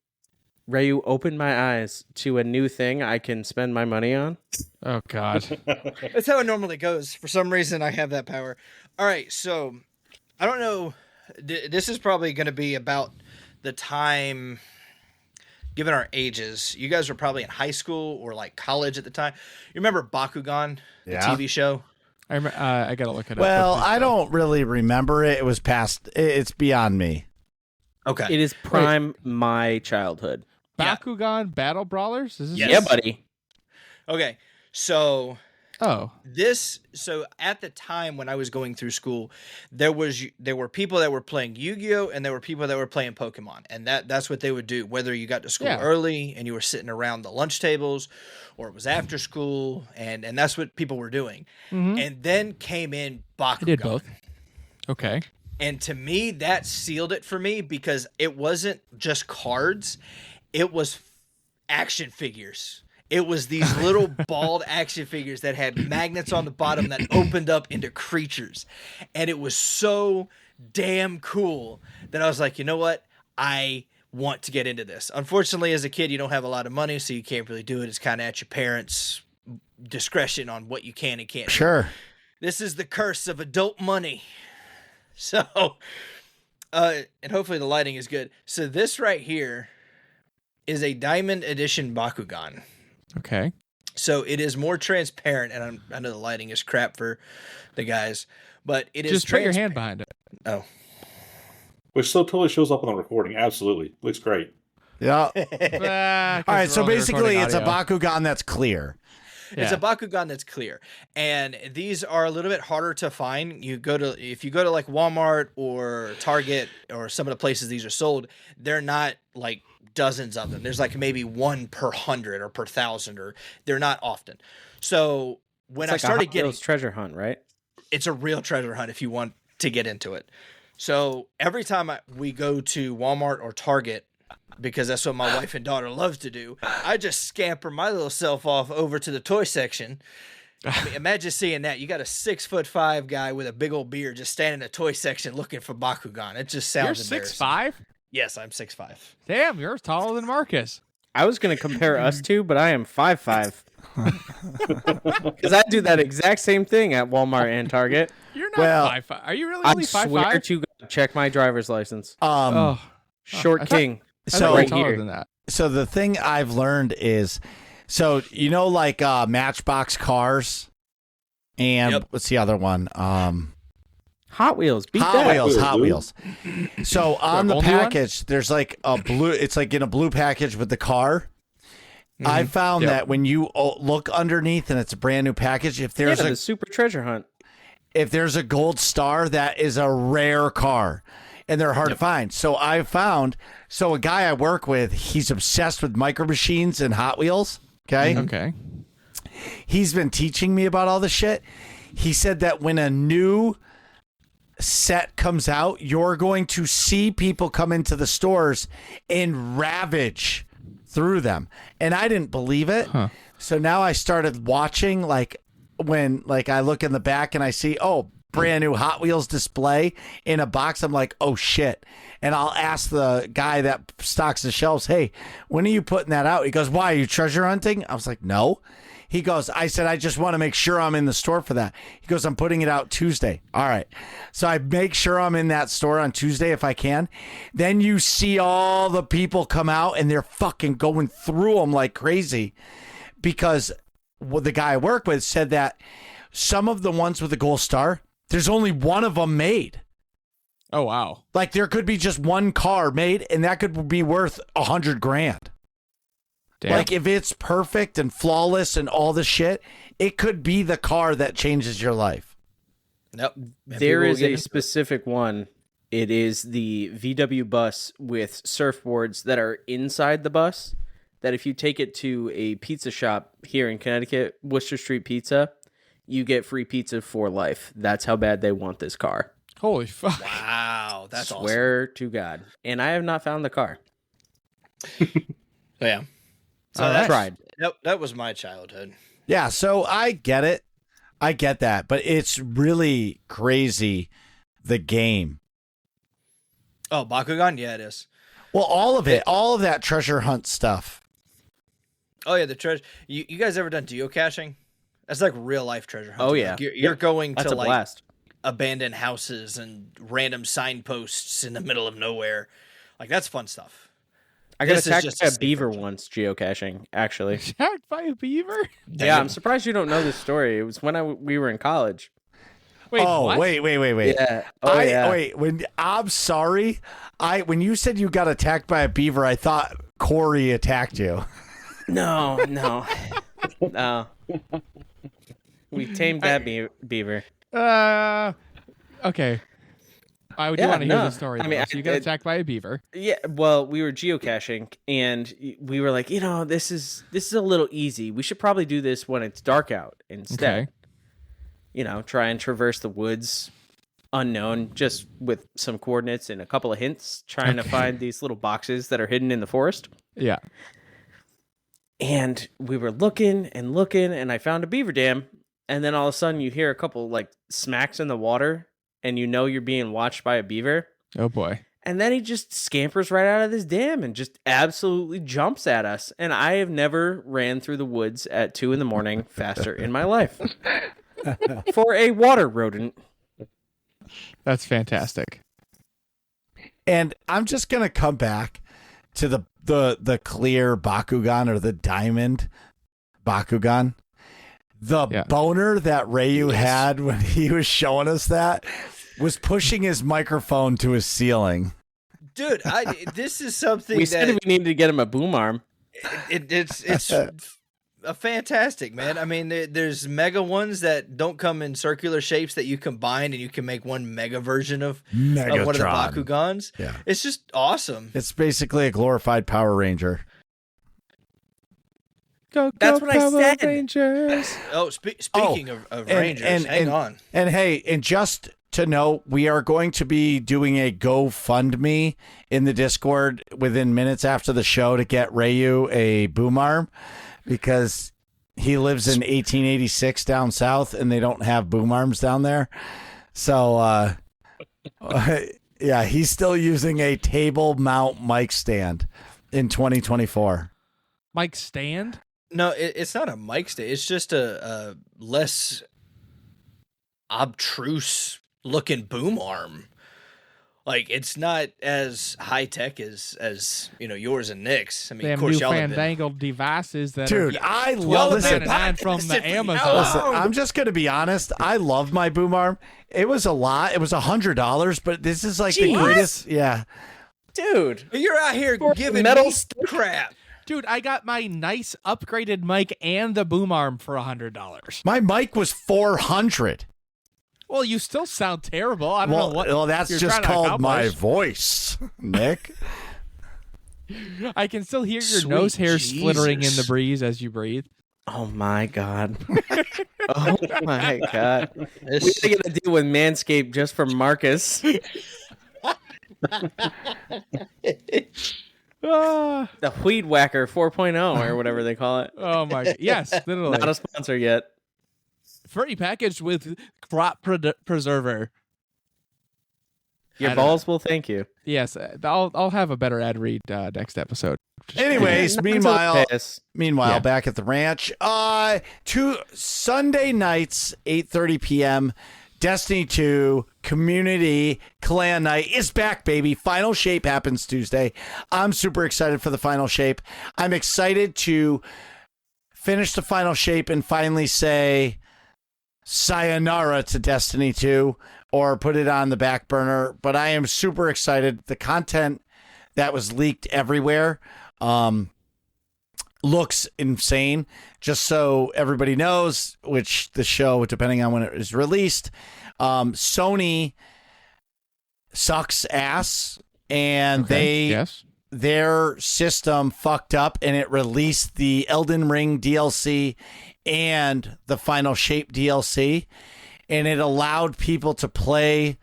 Ryu opened my eyes to a new thing I can spend my money on. Oh God. That's how it normally goes. For some reason, I have that power. All right, so I don't know. This is probably going to be about the time, given our ages. You guys were probably in high school or like college at the time. You remember Bakugan, the Yeah. TV show? I gotta look it up. Well, but please I go. don't really remember it. It was past. It's beyond me. Okay. It is prime my childhood. Yeah. Bakugan Battle Brawlers. Is this Yes. Yeah, buddy. Okay. So Oh, so at the time when I was going through school, there were people that were playing Yu-Gi-Oh and there were people that were playing Pokemon, and that's what they would do. Whether you got to school Yeah. early and you were sitting around the lunch tables, or it was after school, and that's what people were doing. Mhm. And then came in Bakugan. I did both. Okay. And to me, that sealed it for me because it wasn't just cards, it was action figures. It was these little bald action figures that had magnets on the bottom that opened up into creatures. And it was so damn cool that I was like, you know what? I want to get into this. Unfortunately, as a kid, you don't have a lot of money, so you can't really do it. It's kind of at your parents' discretion on what you can and can't do. Sure. This is the curse of adult money. So, and hopefully the lighting is good. So this right here is a Diamond Edition Bakugan. Okay. So it is more transparent, and I know the lighting is crap for the guys, but it is Just put your transparent. hand behind it. Oh, Which so totally shows up on the recording. Absolutely. Looks great. Yeah. Ah, 'cause All right. we're So only basically, recording it's a audio. Bakugan that's clear. It's Yeah. a Bakugan that's clear, and these are a little bit harder to find. If you go to like Walmart or Target or some of the places these are sold, they're not like dozens of them. There's like maybe one per 100 or per 1,000, or they're not often. So when It's I like started a Hot getting, Wheels treasure hunt, right? it's a real treasure hunt if you want to get into it. So every time we go to Walmart or Target, because that's what my wife and daughter love to do, I just scamper my little self off over to the toy section. I mean, imagine seeing that. You got a 6'5" guy with a big old beard just standing in the toy section looking for Bakugan. It just You're sounds embarrassing. 6'5"? Yes, I'm 6'5". Damn, you're taller than Marcus. I was going to compare us two, but I am 5'5". Because I do that exact same thing at Walmart and Target. You're not Well, 5'5". Are you really I only swear 5'5"? to God, check my driver's license. Oh, Short I thought- king. I thought So- you were Right taller here. than that. So the thing I've learned is, so you know, like Matchbox cars, and Yep. what's the other one? Hot Wheels. Beat Hot that. Wheels. Wheels, Hot dude. Wheels. So on the only one? package, there's like a blue. It's like in a blue package with the car. I found Yep. that when you look underneath and it's a brand new package, if Yeah, there's the super treasure hunt. a gold star, that is a rare car, and they're hard to find. So I found, a guy I work with, he's obsessed with micro machines and Hot Wheels. Okay. Okay. He's been teaching me about all this shit. He said that when a new set comes out, you're going to see people come into the stores and ravage through them. And I didn't believe it. So now I started watching, like when I look in the back and I see, brand new Hot Wheels display in a box. I'm like, oh shit. And I'll ask the guy that stocks the shelves, hey, when are you putting that out? He goes, why, are you treasure hunting? I was like, no. He goes, I said, I just want to make sure I'm in the store for that. He goes, I'm putting it out Tuesday. All right. So I make sure I'm in that store on Tuesday if I can. Then you see all the people come out and they're fucking going through them like crazy, because the guy I work with said that some of the ones with the gold star, there's only one of them made. Oh, wow. Like there could be just one car made and that could be worth $100,000. Damn. Like if it's perfect and flawless and all the shit, it could be the car that changes your life. Nope. There is a specific one. It is the VW bus with surfboards that are inside the bus, that if you take it to a pizza shop here in Connecticut, Worcester Street Pizza, you get free pizza for life. That's how bad they want this car. Holy fuck. Wow, that's awesome. Swear to God. And I have not found the car. Yeah. So All that's right. tried. That was my childhood. Yeah, so I get it. I get that, but it's really crazy, the game. Oh, Bakugan? Yeah, it is. Well, all of that treasure hunt stuff. Oh yeah, the treasure. You guys ever done geocaching? That's like real life treasure hunting. Oh, yeah. Like, you're going That's to a like blast. abandoned houses and random signposts in the middle of nowhere. Like that's fun stuff. I got This is attacked just by a a beaver safer- once geocaching, actually. Attacked by a beaver? Yeah, I'm surprised you don't know this story. It was when we were in college. Wait, Oh, what? wait. Yeah. Oh, yeah. Wait. I'm sorry. When you said you got attacked by a beaver, I thought Corey attacked you. No. No. We tamed that beaver. Okay. I do Yeah, want to hear no. the story. I mean, so you got attacked by a beaver. Yeah, well, we were geocaching, and we were like, this is a little easy. We should probably do this when it's dark out instead. Okay. Try and traverse the woods unknown, just with some coordinates and a couple of hints, trying to find these little boxes that are hidden in the forest. Yeah. And we were looking, and I found a beaver dam. And then all of a sudden, you hear a couple like smacks in the water, and you're being watched by a beaver. Oh boy. And then he just scampers right out of this dam and just absolutely jumps at us. And I have never ran through the woods at 2 a.m. faster in my life for a water rodent. That's fantastic. And I'm just gonna come back to the clear Bakugan or the diamond Bakugan. The boner that Ryu had when he was showing us that was pushing his microphone to his ceiling. Dude, this is something We that said we needed to get him a boom arm. it's a fantastic, man. I mean, there's mega ones that don't come in circular shapes that you combine and you can make one mega version of one of the Megatron. Bakugans. Yeah. It's just awesome. It's basically a glorified Power Ranger. Go, That's what I Power said. Rangers. Oh, speaking of Rangers, hang on. And just to know, we are going to be doing a GoFundMe in the Discord within minutes after the show to get Ryu a boom arm because he lives in 1886 down south and they don't have boom arms down there. So, yeah, he's still using a table mount mic stand in 2024. Mike Stand? No, it's not a mic stand. It's just a less obtruse looking boom arm. Like it's not as high tech as yours and Nick's. I mean, They of have course, new y'all have been. fandangled devices that Dude, are I love listen. $12.99 from the Amazon. Listen, I'm just gonna be honest. I love my boom arm. It was a lot. It was $100, but this is like the Jeez. greatest. Yeah, Dude. You're out here giving metal me stick? crap. Dude, I got my nice upgraded mic and the boom arm for $100. my mic was $400. Well, you still sound terrible. I don't know what. Well, that's you're just trying to called my accomplish. voice, Nick. I can still hear your Sweet nose hairs flittering in the Jesus. breeze as you breathe. Oh my god. Oh my god. We This- gotta get a deal with Manscaped just for Marcus. Ah, The Weed Whacker 4.0 or whatever they call it. oh my god. Yes, literally. Not a sponsor yet. Free packaged with crop preserver. Your I don't balls will thank you. Yes, I'll have a better ad read next episode. Anyways, Not until meanwhile, they pay us. Meanwhile, Yeah. back at the ranch, two Sunday nights, 8:30 p.m. Destiny 2 Community Clan Night is back, baby. Final Shape happens Tuesday. I'm super excited for the Final Shape. I'm excited to finish the Final Shape and finally say sayonara to Destiny 2 or put it on the back burner. But I am super excited. The content that was leaked everywhere looks insane. Just so everybody knows, which the show, depending on when it is released, Sony sucks ass, and Yes. their system fucked up, and it released the Elden Ring DLC and the Final Shape DLC, and it allowed people to play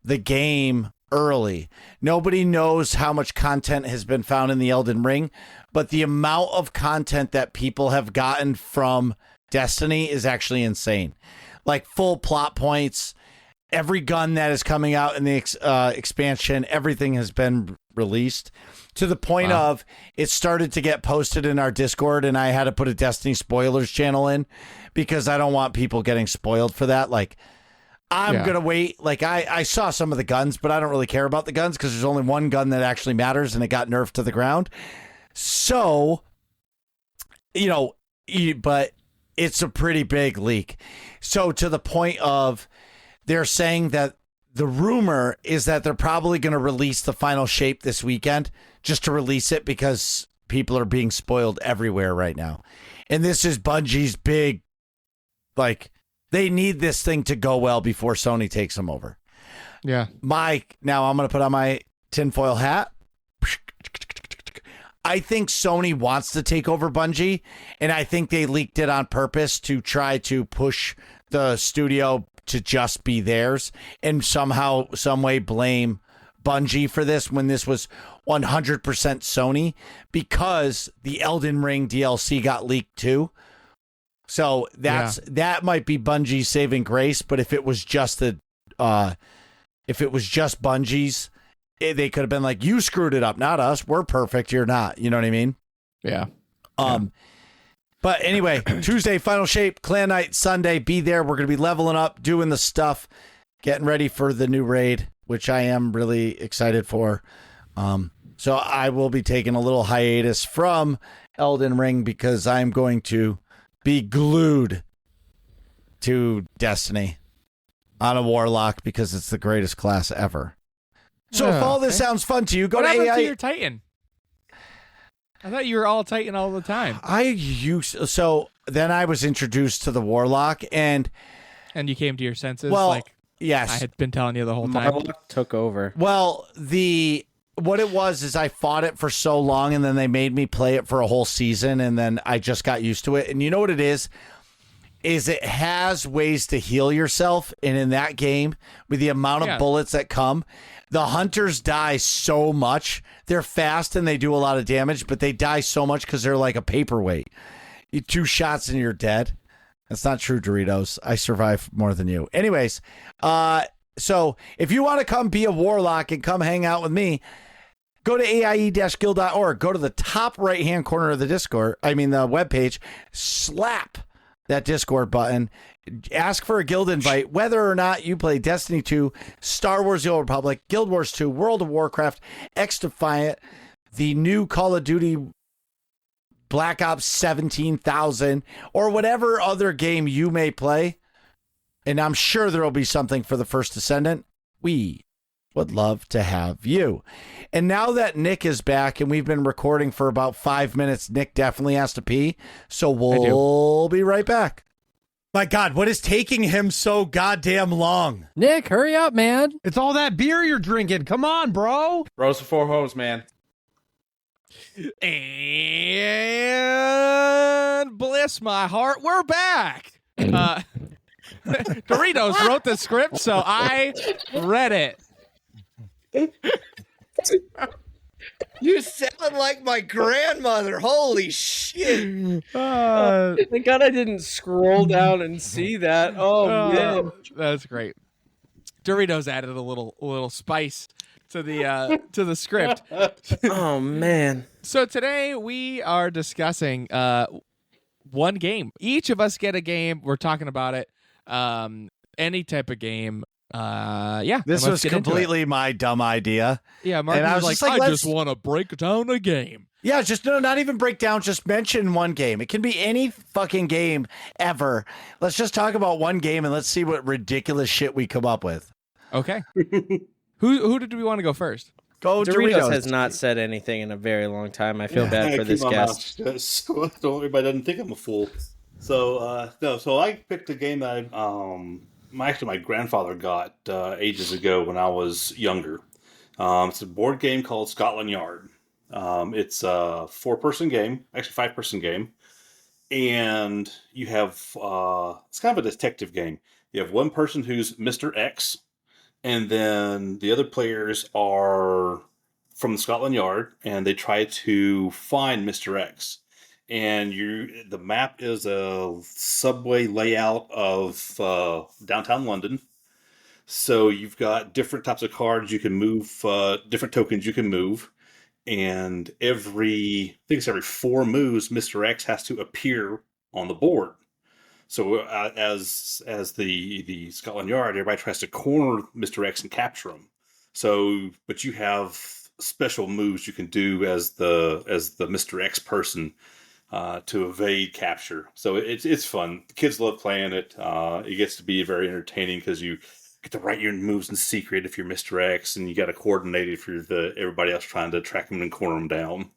the game early. Nobody knows how much content has been found in the Elden Ring, but the amount of content that people have gotten from Destiny is actually insane. Like full plot points, every gun that is coming out in the expansion, everything has been released, to the point of it started to get posted in our Discord, and I had to put a Destiny spoilers channel in because I don't want people getting spoiled for that. Like, I'm going to wait. Like, I saw some of the guns, but I don't really care about the guns because there's only one gun that actually matters, and it got nerfed to the ground. So, but it's a pretty big leak. So to the point of they're saying that the rumor is that they're probably going to release the final shape this weekend just to release it because people are being spoiled everywhere right now. And this is Bungie's big, like, they need this thing to go well before Sony takes them over. Yeah. Now I'm going to put on my tinfoil hat. I think Sony wants to take over Bungie, and I think they leaked it on purpose to try to push the studio to just be theirs and somehow, some way blame Bungie for this when this was 100% Sony, because the Elden Ring DLC got leaked too. So that might be Bungie's saving grace, but if it was just Bungie's, they could have been like, you screwed it up, not us. We're perfect. You're not. You know what I mean? Yeah. But anyway, Tuesday, Final Shape, Clan Night, Sunday. Be there. We're going to be leveling up, doing the stuff, getting ready for the new raid, which I am really excited for. So I will be taking a little hiatus from Elden Ring because I'm going to be glued to Destiny on a Warlock because it's the greatest class ever. So if all this sounds fun to you, go what to happened AI. to your Titan? I thought you were all Titan all the time. So then I was introduced to the Warlock, and you came to your senses. Well, like yes, I had been telling you the whole time. Warlock took over. Well, what it was is I fought it for so long, and then they made me play it for a whole season, and then I just got used to it. And you know what it is it has ways to heal yourself, and in that game, with the amount of bullets that come, the hunters die so much. They're fast and they do a lot of damage, but they die so much because they're like a paperweight. 2 shots and you're dead. That's not true, Doritos. I survive more than you. Anyways, so if you want to come be a Warlock and come hang out with me, go to aie-guild.org. Go to the top right-hand corner of the Discord, the webpage, slap that Discord button, ask for a guild invite, whether or not you play Destiny 2, Star Wars The Old Republic, Guild Wars 2, World of Warcraft, X-Defiant, the new Call of Duty Black Ops 17,000, or whatever other game you may play. And I'm sure there will be something for the First Descendant. We would love to have you. And now that Nick is back and we've been recording for about 5 minutes, Nick definitely has to pee. So we'll be right back. My God, what is taking him so goddamn long? Nick, hurry up, man. It's all that beer you're drinking. Come on, bro. Bros before hoes, man. And bless my heart, we're back. Doritos wrote the script, so I read it. You sound like my grandmother. Holy shit. Thank God I didn't scroll down and see that. Oh, man. That's great. Doritos added a little spice to the script. Oh, man. So today we are discussing one game. Each of us get a game. We're talking about it. Any type of game. This was completely my dumb idea. Yeah, Mark was like, I just want to break down a game. Yeah, not even break down, just mention one game. It can be any fucking game ever. Let's just talk about one game and let's see what ridiculous shit we come up with. Okay. Who did we want to go first? Go Doritos has not said anything in a very long time. I feel bad for this guest. So everybody doesn't think I'm a fool. So so I picked a game that my grandfather got ages ago when I was younger. It's a board game called Scotland Yard. It's a 4-person game, actually 5-person game, and you have it's kind of a detective game. You have one person who's Mr. X, and then the other players are from Scotland Yard, and they try to find Mr. X. And the map is a subway layout of downtown London. So you've got different types of cards you can move, different tokens you can move, and I think it's every 4 moves, Mr. X has to appear on the board. So as the Scotland Yard, everybody tries to corner Mr. X and capture him. So, but you have special moves you can do as the Mr. X person to evade capture. So it's fun. The kids love playing it. It gets to be very entertaining because you get to write your moves in secret if you're Mr. X, and you got to coordinate if you're everybody else trying to track them and corner them down.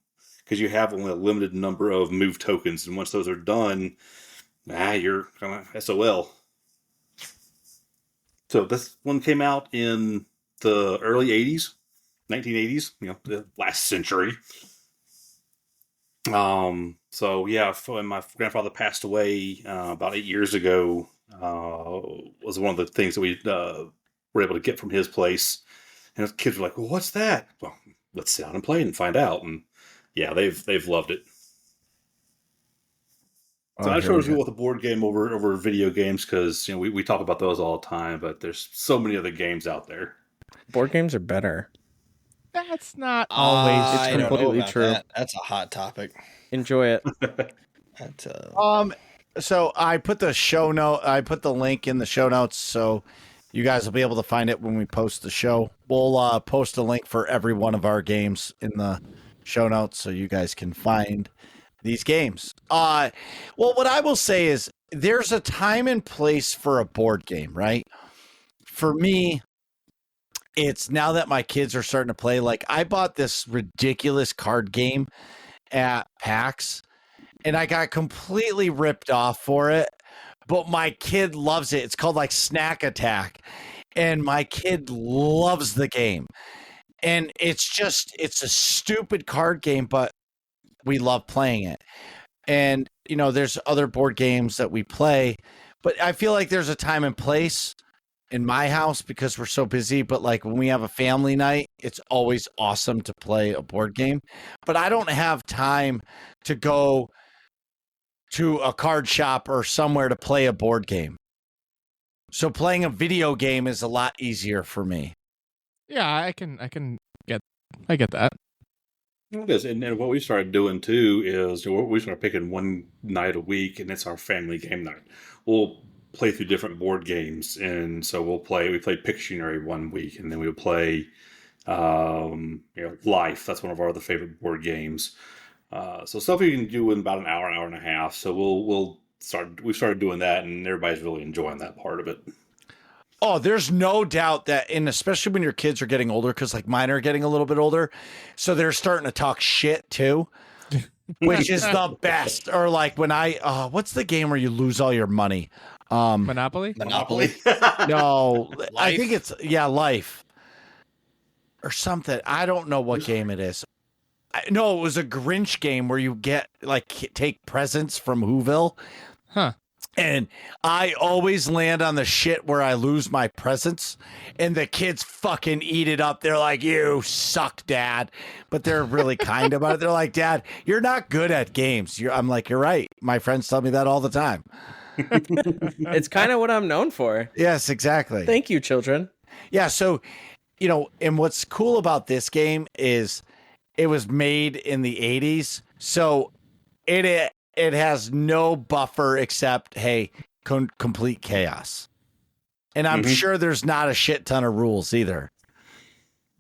Because you have only a limited number of move tokens, and once those are done, you're kind of SOL. So this one came out in the early 80s, 1980s, the last century. So yeah, when my grandfather passed away about 8 years ago, was one of the things that we were able to get from his place. And the kids were like, "Well, what's that?" Well, let's sit down and play and find out. And yeah, they've loved it. So I chose to go with a board game over video games because we talk about those all the time, but there's so many other games out there. Board games are better. That's not always I don't know completely about true. that. That's a hot topic. Enjoy it. So I put the link in the show notes, so you guys will be able to find it when we post the show. We'll post a link for every one of our games in the show notes, so you guys can find these games. Well, what I will say is there's a time and place for a board game, right? For me, it's now that my kids are starting to play. Like, I bought this ridiculous card game at PAX, and I got completely ripped off for it, but my kid loves it. It's called like Snack Attack, and my kid loves the game. And it's a stupid card game, but we love playing it. And, there's other board games that we play, but I feel like there's a time and place in my house because we're so busy. But like when we have a family night, it's always awesome to play a board game. But I don't have time to go to a card shop or somewhere to play a board game. So playing a video game is a lot easier for me. Yeah, I get that. It is, and what we started doing too is we started picking one night a week, and it's our family game night. We'll play through different board games, and so we played Pictionary one week, and then we'll play Life. That's one of our other favorite board games. So stuff we can do in about an hour and a half. So we've started doing that, and everybody's really enjoying that part of it. Oh, there's no doubt that, and especially when your kids are getting older, because like mine are getting a little bit older, so they're starting to talk shit too, which is the best. Or like when what's the game where you lose all your money? Monopoly? No, I think it's Life or something. I don't know what game it is. No, it was a Grinch game where you get take presents from Whoville. Huh. And I always land on the shit where I lose my presents, and the kids fucking eat it up. They're like, "You suck, Dad," but they're really kind about it. They're like, "Dad, you're not good at games." I'm like, "You're right. My friends tell me that all the time." It's kind of what I'm known for. Yes, exactly. Thank you, children. Yeah. So, and what's cool about this game is it was made in the 80s, so it has no buffer except, hey, complete chaos. And I'm sure there's not a shit ton of rules either.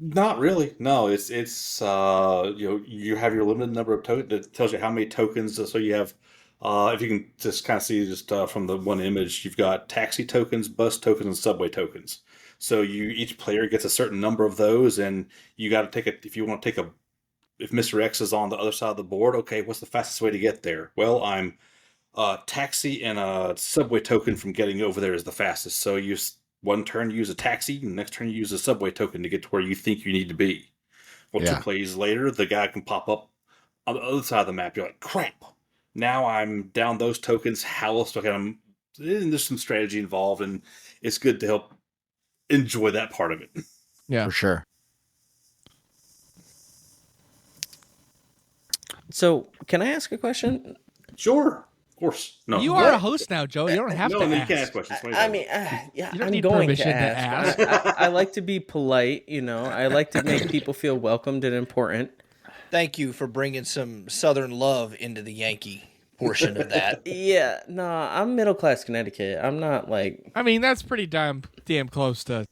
Not really. No, it's you have your limited number of tokens. It tells you how many tokens. So you have, if you can just kind of see just from the one image, you've got taxi tokens, bus tokens, and subway tokens. So each player gets a certain number of those, and you got to take it if you want to take a. If Mr. X is on the other side of the board, okay, what's the fastest way to get there? Well, I'm a taxi and a subway token from getting over there is the fastest. So one turn you use a taxi, and the next turn you use a subway token to get to where you think you need to be. Well, 2 plays later, the guy can pop up on the other side of the map. You're like, crap. Now I'm down those tokens. How else do I get them? And there's some strategy involved, and it's good to help enjoy that part of it. Yeah, for sure. So, can I ask a question? Sure. Of course. No. You are a host now, Joe. You don't have no, to no, you ask. can't ask questions. I mean, yeah, You don't I'm need going permission to to ask. ask. I like to be polite, you know. I like to make people feel welcomed and important. Thank you for bringing some Southern love into the Yankee portion of that. Yeah, no, I'm middle class Connecticut. I'm not like I mean, that's pretty damn close to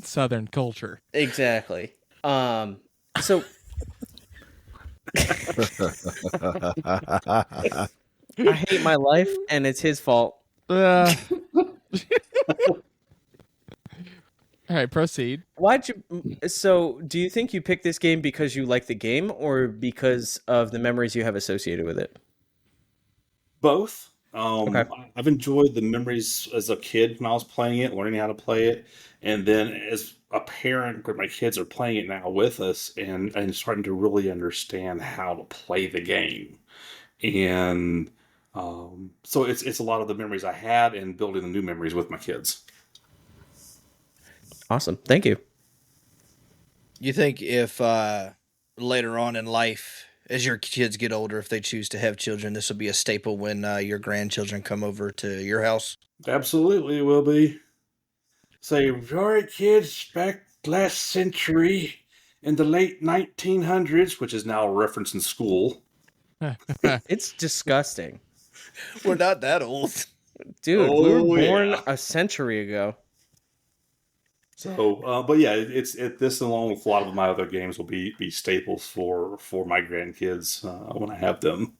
Southern culture. exactly. So I hate my life, and it's his fault. All right, proceed. Why'd you? So, do you think you picked this game because you like the game, or because of the memories you have associated with it? Both. Okay. I've enjoyed the memories as a kid when I was playing it, learning how to play it, and then as a parent, where my kids are playing it now with us, and starting to really understand how to play the game, and so it's a lot of the memories I had and building the new memories with my kids. Awesome, thank you. You think if later on in life, as your kids get older, if they choose to have children, this will be a staple when your grandchildren come over to your house? Absolutely, it will be. Say, sorry, kids, back last century in the late 1900s, which is now a reference in school. It's disgusting, We're not that old. dude. We were Oh, born yeah. a century ago. So, but yeah, this along with a lot of my other games will be staples for my grandkids when I have them.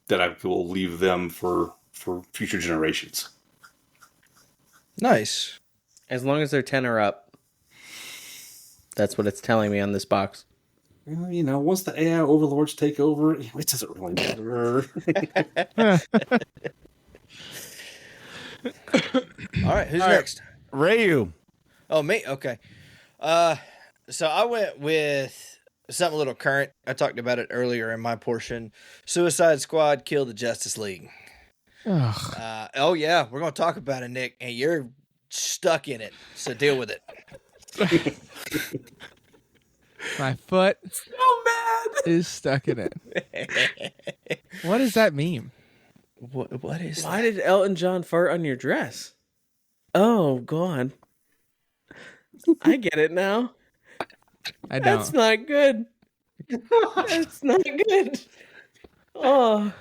That I will leave them for future generations. Nice. As long as they're 10 or up. That's what it's telling me on this box. Well, you know, once the AI overlords take over, it doesn't really matter. All right, who's All right. next? Rayu. Oh, me? Okay. So I went with something a little current. I talked about it earlier in my portion. Suicide Squad killed the Justice League. Ugh. Oh, yeah, we're going to talk about it, Nick, and you're stuck in it, so deal with it. My foot is stuck in it. What does that mean? What is Why did Elton John fart on your dress? Oh, go on. I get it now. I That's don't. not good. That's not good. Oh,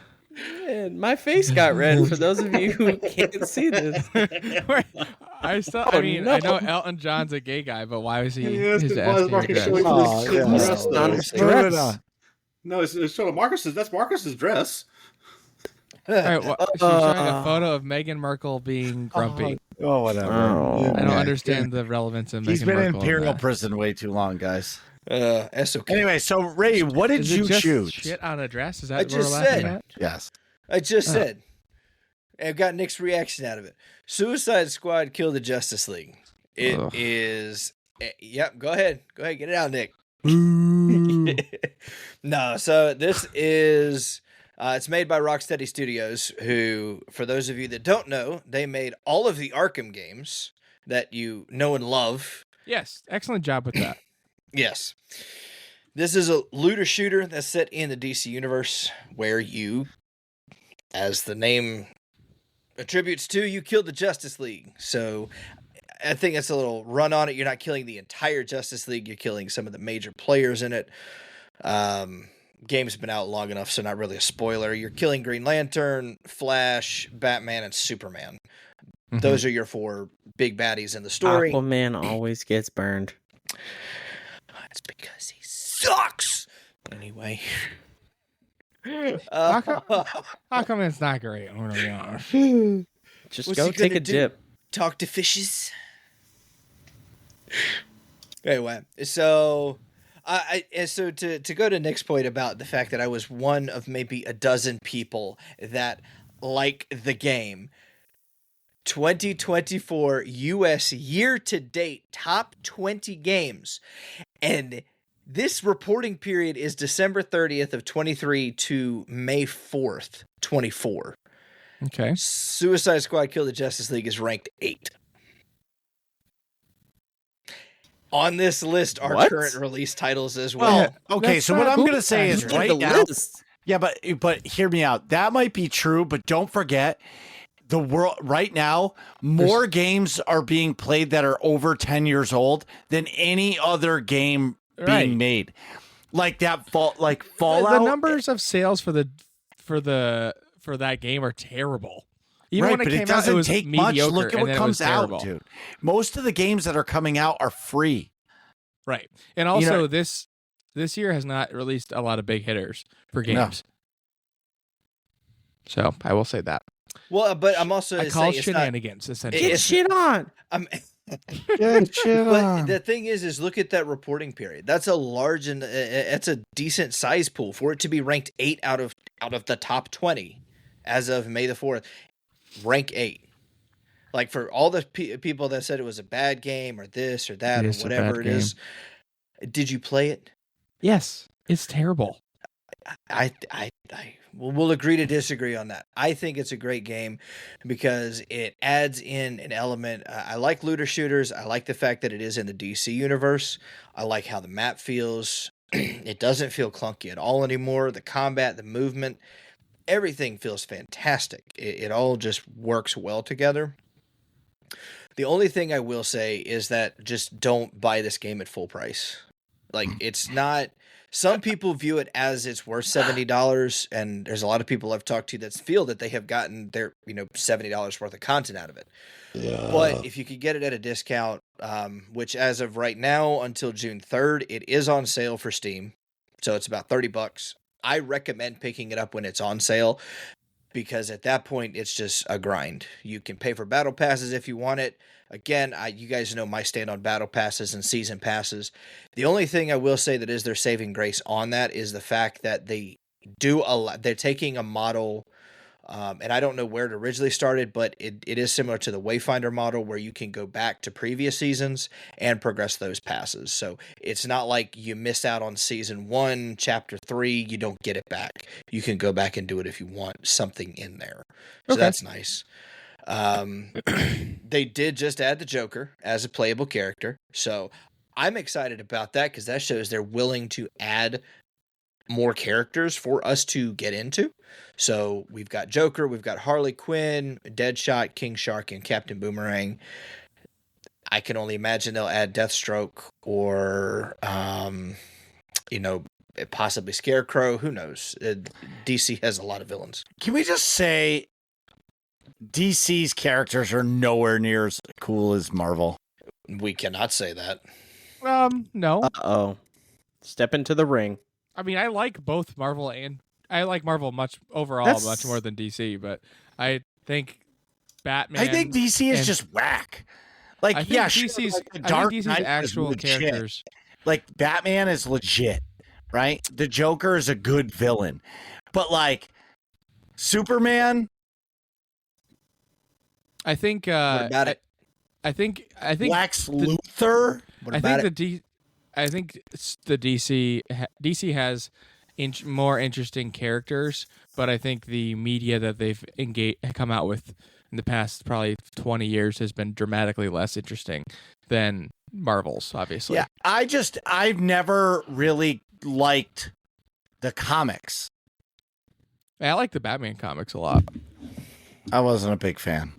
man. My face got red for those of you who can't see this. I Oh, mean, no. I know Elton John's a gay guy, but why was he Yes, his why is ass Marcus dress? showing Oh, his yeah. dress, though? On his Moving dress. on. No, it's showing Marcus's. That's Marcus's dress. All right, she's showing a photo of Meghan Markle being grumpy. Oh, whatever. Oh. I don't understand the relevance of Meghan He's been in Markle. imperial that. prison way too long, guys. That's okay. Anyway, so Ray, what did Is it you just choose? shit on a dress? Is that I what we're just laughing said. at? Yes. I just said. I got Nick's reaction out of it. Suicide Squad killed the Justice League. It Ugh. is. Yep, go ahead. Go ahead, get it out, Nick. No, so this is. It's made by Rocksteady Studios, who, for those of you that don't know, they made all of the Arkham games that you know and love. Yes, excellent job with that. Yes. This is a looter shooter that's set in the DC universe where you, as the name attributes to, you kill the Justice League. So I think that's a little run on it. You're not killing the entire Justice League. You're killing some of the major players in it. Game's been out long enough, so not really a spoiler. You're killing Green Lantern, Flash, Batman, and Superman. Mhm. Those are your four big baddies in the story. Aquaman always gets burned. It's because he sucks. Anyway. How come it's not great? I'm gonna be honest. Just What's go he take gonna a do? dip. Talk to fishes. Anyway, so so to go to Nick's point about the fact that I was one of maybe a dozen people that like the game. 2024 US year to date top 20 games, and this reporting period is December 30th of 23 to May 4th 24. Okay. Suicide Squad Kill the Justice League is ranked 8. On this list are What? current release titles as well. Well, okay, That's so what not I'm good, going to say is actually. right the now, list. Yeah, but hear me out. That might be true, but don't forget the world right now. More games are being played that are over 10 years old than any other game being made. Like Fallout. The numbers of sales for that game are terrible. Even when it came out, it was take mediocre. much. Look at what comes out, dude. Most of the games that are coming out are free. Right, and also this year has not released a lot of big hitters for games. No. So I will say that. Well, but I'm also I call it shenanigans. Essentially, Get shit on. But the thing is look at that reporting period. That's a large and it's a decent size pool for it to be ranked 8 out of the top 20 as of May the 4th. Rank 8. Like for all the people that said it was a bad game or this or that or whatever it is. Did you play it? Yes, it's terrible. We'll agree to disagree on that. I think it's a great game because it adds in an element. I like looter shooters. I like the fact that it is in the DC universe. I like how the map feels. It doesn't feel clunky at all anymore. The combat, the movement, everything feels fantastic. It all just works well together. The only thing I will say is that just don't buy this game at full price. Like, it's not... Some people view it as it's worth $70, and there's a lot of people I've talked to that feel that they have gotten their $70 worth of content out of it. Yeah. But if you could get it at a discount, which as of right now until June 3rd, it is on sale for Steam, so it's about $30. I recommend picking it up when it's on sale because at that point it's just a grind. You can pay for battle passes if you want it. Again, you guys know my stand on battle passes and season passes. The only thing I will say that is their saving grace on that is the fact that they're taking a model, and I don't know where it originally started, but it is similar to the Wayfinder model where you can go back to previous seasons and progress those passes. So it's not like you miss out on season 1, chapter 3, you don't get it back. You can go back and do it if you want something in there. So that's nice. They did just add the Joker as a playable character, so I'm excited about that because that shows they're willing to add more characters for us to get into. So we've got Joker, we've got Harley Quinn, Deadshot, King Shark, and Captain Boomerang. I can only imagine they'll add Deathstroke or possibly Scarecrow. Who knows? DC has a lot of villains. Can we just say DC's characters are nowhere near as cool as Marvel? We cannot say that. No. Uh-oh. Step into the ring. I mean, I like both Marvel much more than DC, but I think Batman. I think DC is just whack. Like, I think yeah, DC's, like the Dark DC's Knight actual characters. Like, Batman is legit, right? The Joker is a good villain, but like Superman. I think. What about it? I think Lex Luthor. I think the DC has more interesting characters, but I think the media that they've come out with in the past probably 20 years has been dramatically less interesting than Marvel's, obviously. Yeah, I've never really liked the comics. I like the Batman comics a lot. I wasn't a big fan.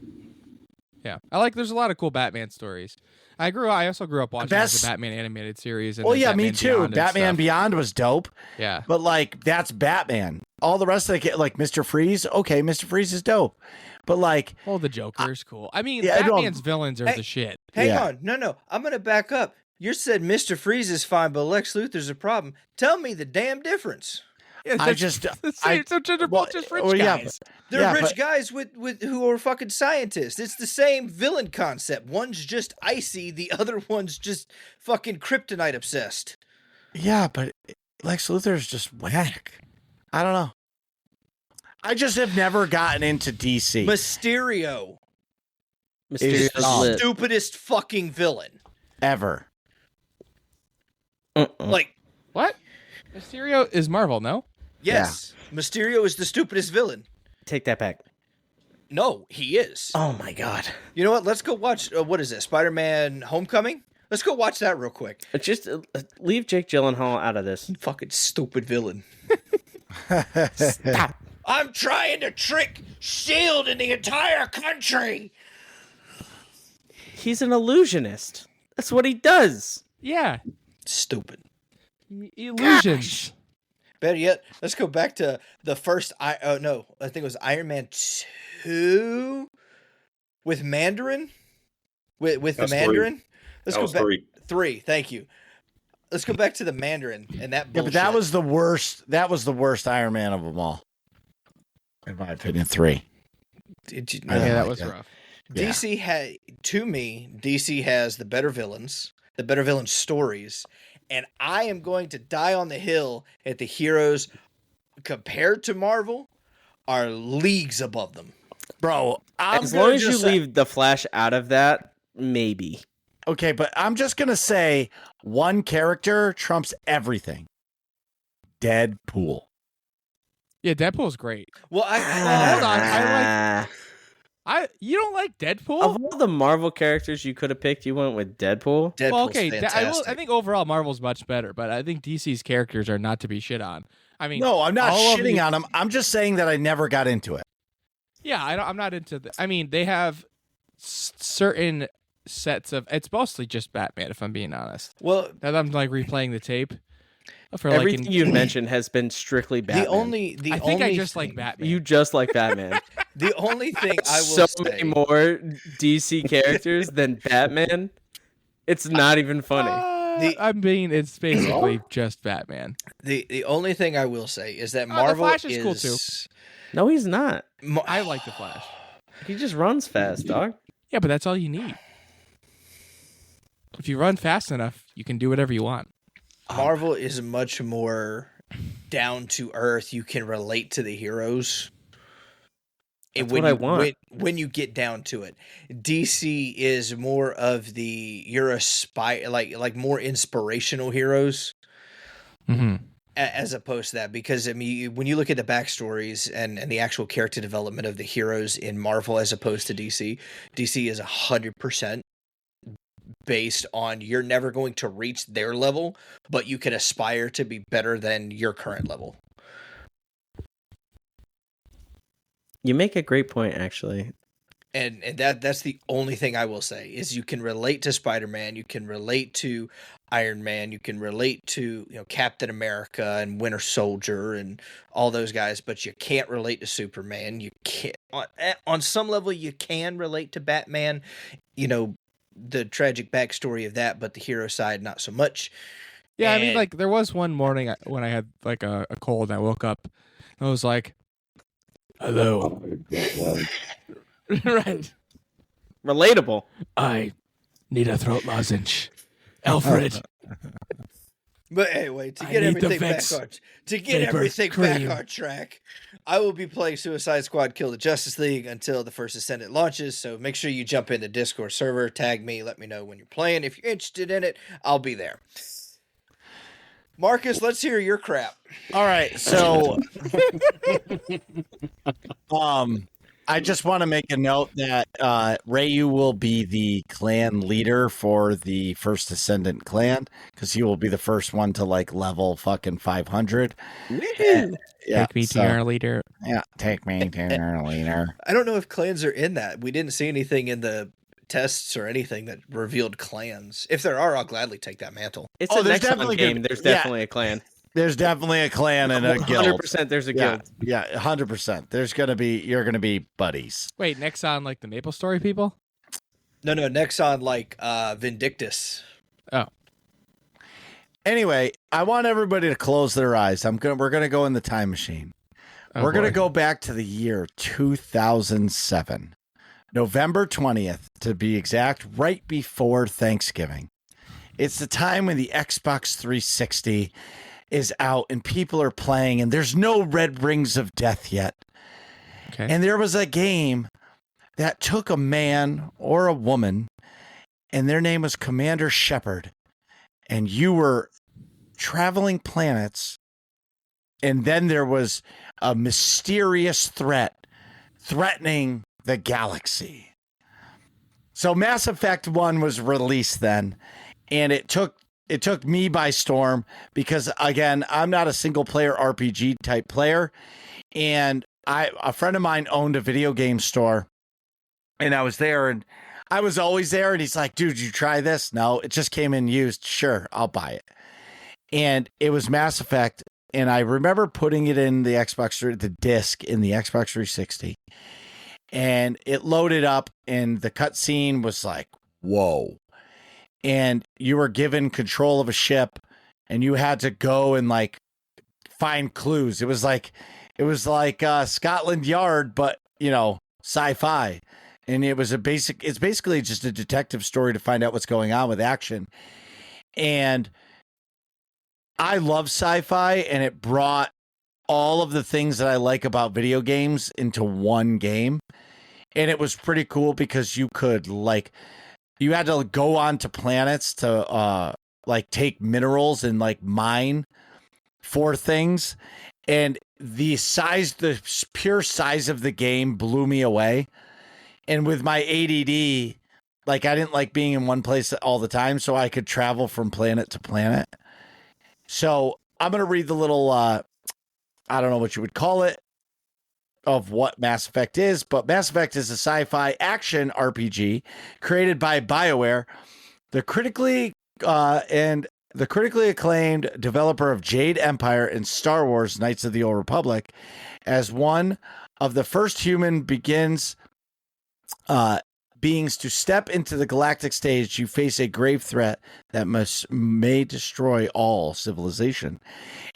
Yeah, there's a lot of cool Batman stories. I also grew up watching the Batman animated series. And me too. Batman Beyond was dope. Yeah. But like, that's Batman. All the rest of like Mr. Freeze. Okay, Mr. Freeze is dope. But like, the Joker's cool. I mean, Batman's villains are the shit. Hang on. No. I'm going to back up. You said Mr. Freeze is fine, but Lex Luthor's a problem. Tell me the damn difference. Yeah, just rich guys. They're rich guys with who are fucking scientists. It's the same villain concept. One's just icy, the other one's just fucking kryptonite obsessed. Yeah, but Lex Luthor is just whack. I don't know. I just have never gotten into DC. Mysterio is the stupidest fucking villain ever. Like, what? Mysterio is Marvel, no? Yes. Yeah. Mysterio is the stupidest villain. Take that back. No, he is. Oh my god. You know what? Let's go watch, what is it, Spider-Man Homecoming? Let's go watch that real quick. Just leave Jake Gyllenhaal out of this. Fucking stupid villain. Stop. I'm trying to trick S.H.I.E.L.D. and the entire country. He's an illusionist. That's what he does. Yeah, Stupid. illusions. Better yet, let's go back to the first. I think it was Iron Man 2 with Mandarin. With the That's Mandarin. Let's That go was back. 3. 3. Thank you. Let's go back to the Mandarin and that. Yeah, Bullshit. but that was the worst. That was the worst Iron Man of them all, in my opinion. 3. Did you I Yeah, don't that like was that. rough. Yeah. DC has the better villains, the better villain stories, and I am going to die on the hill at the heroes compared to Marvel are leagues above them. Bro, As long as you leave the Flash out of that, maybe. Okay, but I'm just going to say one character trumps everything. Deadpool. Yeah, Deadpool's great. Well, hold on, you don't like Deadpool? Of all the Marvel characters you could have picked, you went with Deadpool. Deadpool's Well, okay, fantastic. I think overall Marvel's much better, but I think DC's characters are not to be shit on. I mean, No, I'm not all of shitting the- on him. I'm just saying that I never got into it. Yeah, I'm not into. I mean, they have certain sets of. It's mostly just Batman, if I'm being honest. Well, Now that I'm like replaying the tape for Everything like. you mentioned has been strictly Batman. I think I just like Batman. You just like Batman. the only thing I will so say, many more DC characters than Batman. It's not even funny. I mean, it's basically just Batman. the only thing I will say is that The Marvel Flash is cool, too. No, he's not. I like the Flash. He just runs fast, dog. Yeah, but that's all you need. If you run fast enough, you can do whatever you want. Marvel is much more down to earth. You can relate to the heroes. That's when what I you, want. when you get down to it, DC is more of the you're a spy, like more inspirational heroes Mm-hmm. as opposed to that. Because I mean, when you look at the backstories and the actual character development of the heroes in Marvel as opposed to DC, DC is 100% based on you're never going to reach their level, but you can aspire to be better than your current level. You make a great point, actually. And that's the only thing I will say is you can relate to Spider-Man, you can relate to Iron Man, you can relate to Captain America and Winter Soldier and all those guys, but you can't relate to Superman. You can't on some level you can relate to Batman, the tragic backstory of that, but the hero side not so much. Yeah, I mean, And- like there was one morning when I had like a cold, and I woke up, and I was like, "Hello." Right. Relatable. I need a throat lozenge, Alfred. But anyway, to I get need the everything back Vex on Vapor Cream. track, I will be playing Suicide Squad: Kill the Justice League until the First Ascendant launches. So make sure you jump in the Discord server, tag me, let me know when you're playing. If you're interested in it, I'll be there. Marcus, let's hear your crap. All right, so I just want to make a note that Rayu will be the clan leader for the First Ascendant clan because he will be the first one to like level fucking 500. Yeah, Take me to so- your leader. Yeah, take me to your leader. I don't know if clans are in that. We didn't see anything in the tests or anything that revealed clans. If there are, I'll gladly take that mantle. It's Oh, a there's Nexon definitely game. gonna- There's yeah. definitely a clan. There's definitely a clan and a guild. 100% there's a Yeah, guild. yeah, 100%. You're gonna be buddies. Wait, next on like the Maple Story people? No, Nexon like Vindictus. Anyway, I want everybody to close their eyes. We're gonna go in the time machine. Oh, We're going to boy. go back to the year 2007, November 20th, to be exact, right before Thanksgiving. It's the time when the Xbox 360 is out and people are playing, and there's no Red Rings of Death yet. Okay. And there was a game that took a man or a woman, and their name was Commander Shepard, and you were traveling planets. And then there was a mysterious threat threatening the galaxy. So Mass Effect 1 was released then, and it took it took me by storm because, again, I'm not a single player RPG type player. And a friend of mine owned a video game store, and I was there, and I was always there. And he's like, dude, did you try this? No, it just came in used. Sure, I'll buy it. And it was Mass Effect. And I remember putting it in the the disc in the Xbox 360. And it loaded up, and the cutscene was like, whoa. And you were given control of a ship, and you had to go and like find clues. It was like Scotland Yard, but sci-fi. And it's basically just a detective story to find out what's going on with action. And I love sci-fi, and it brought all of the things that I like about video games into one game. And it was pretty cool because you had to go onto planets to take minerals and like mine for things. And the pure size of the game blew me away. And with my ADD, like I didn't like being in one place all the time, so I could travel from planet to planet. So I'm going to read the little, I don't know what you would call it, of what Mass Effect is, but Mass Effect is a sci-fi action RPG created by BioWare, the critically acclaimed developer of Jade Empire and Star Wars Knights of the Old Republic. As one of the first human beings to step into the galactic stage, you face a grave threat that may destroy all civilization.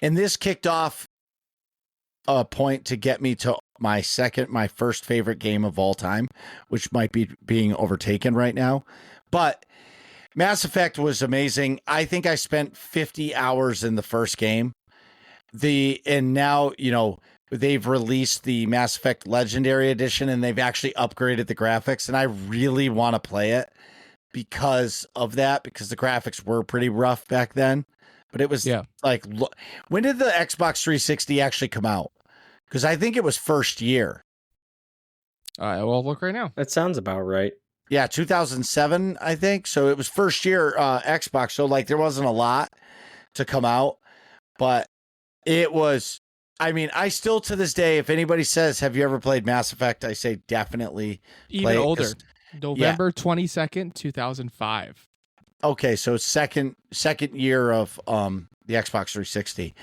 And this kicked off a point to get me to my first favorite game of all time, which might be being overtaken right now. But Mass Effect was amazing. I think I spent 50 hours in the first game. And now, they've released the Mass Effect Legendary Edition, and they've actually upgraded the graphics, and I really want to play it because of that, because the graphics were pretty rough back then. But it was like, when did the Xbox 360 actually come out? Because I think it was first year. We'll look right now. That sounds about right. Yeah, 2007, I think. So it was first year Xbox. So like there wasn't a lot to come out, but it was, I still to this day, if anybody says, have you ever played Mass Effect? I say definitely. Even older. November 22nd, 2005. Okay, so second year of the Xbox 360.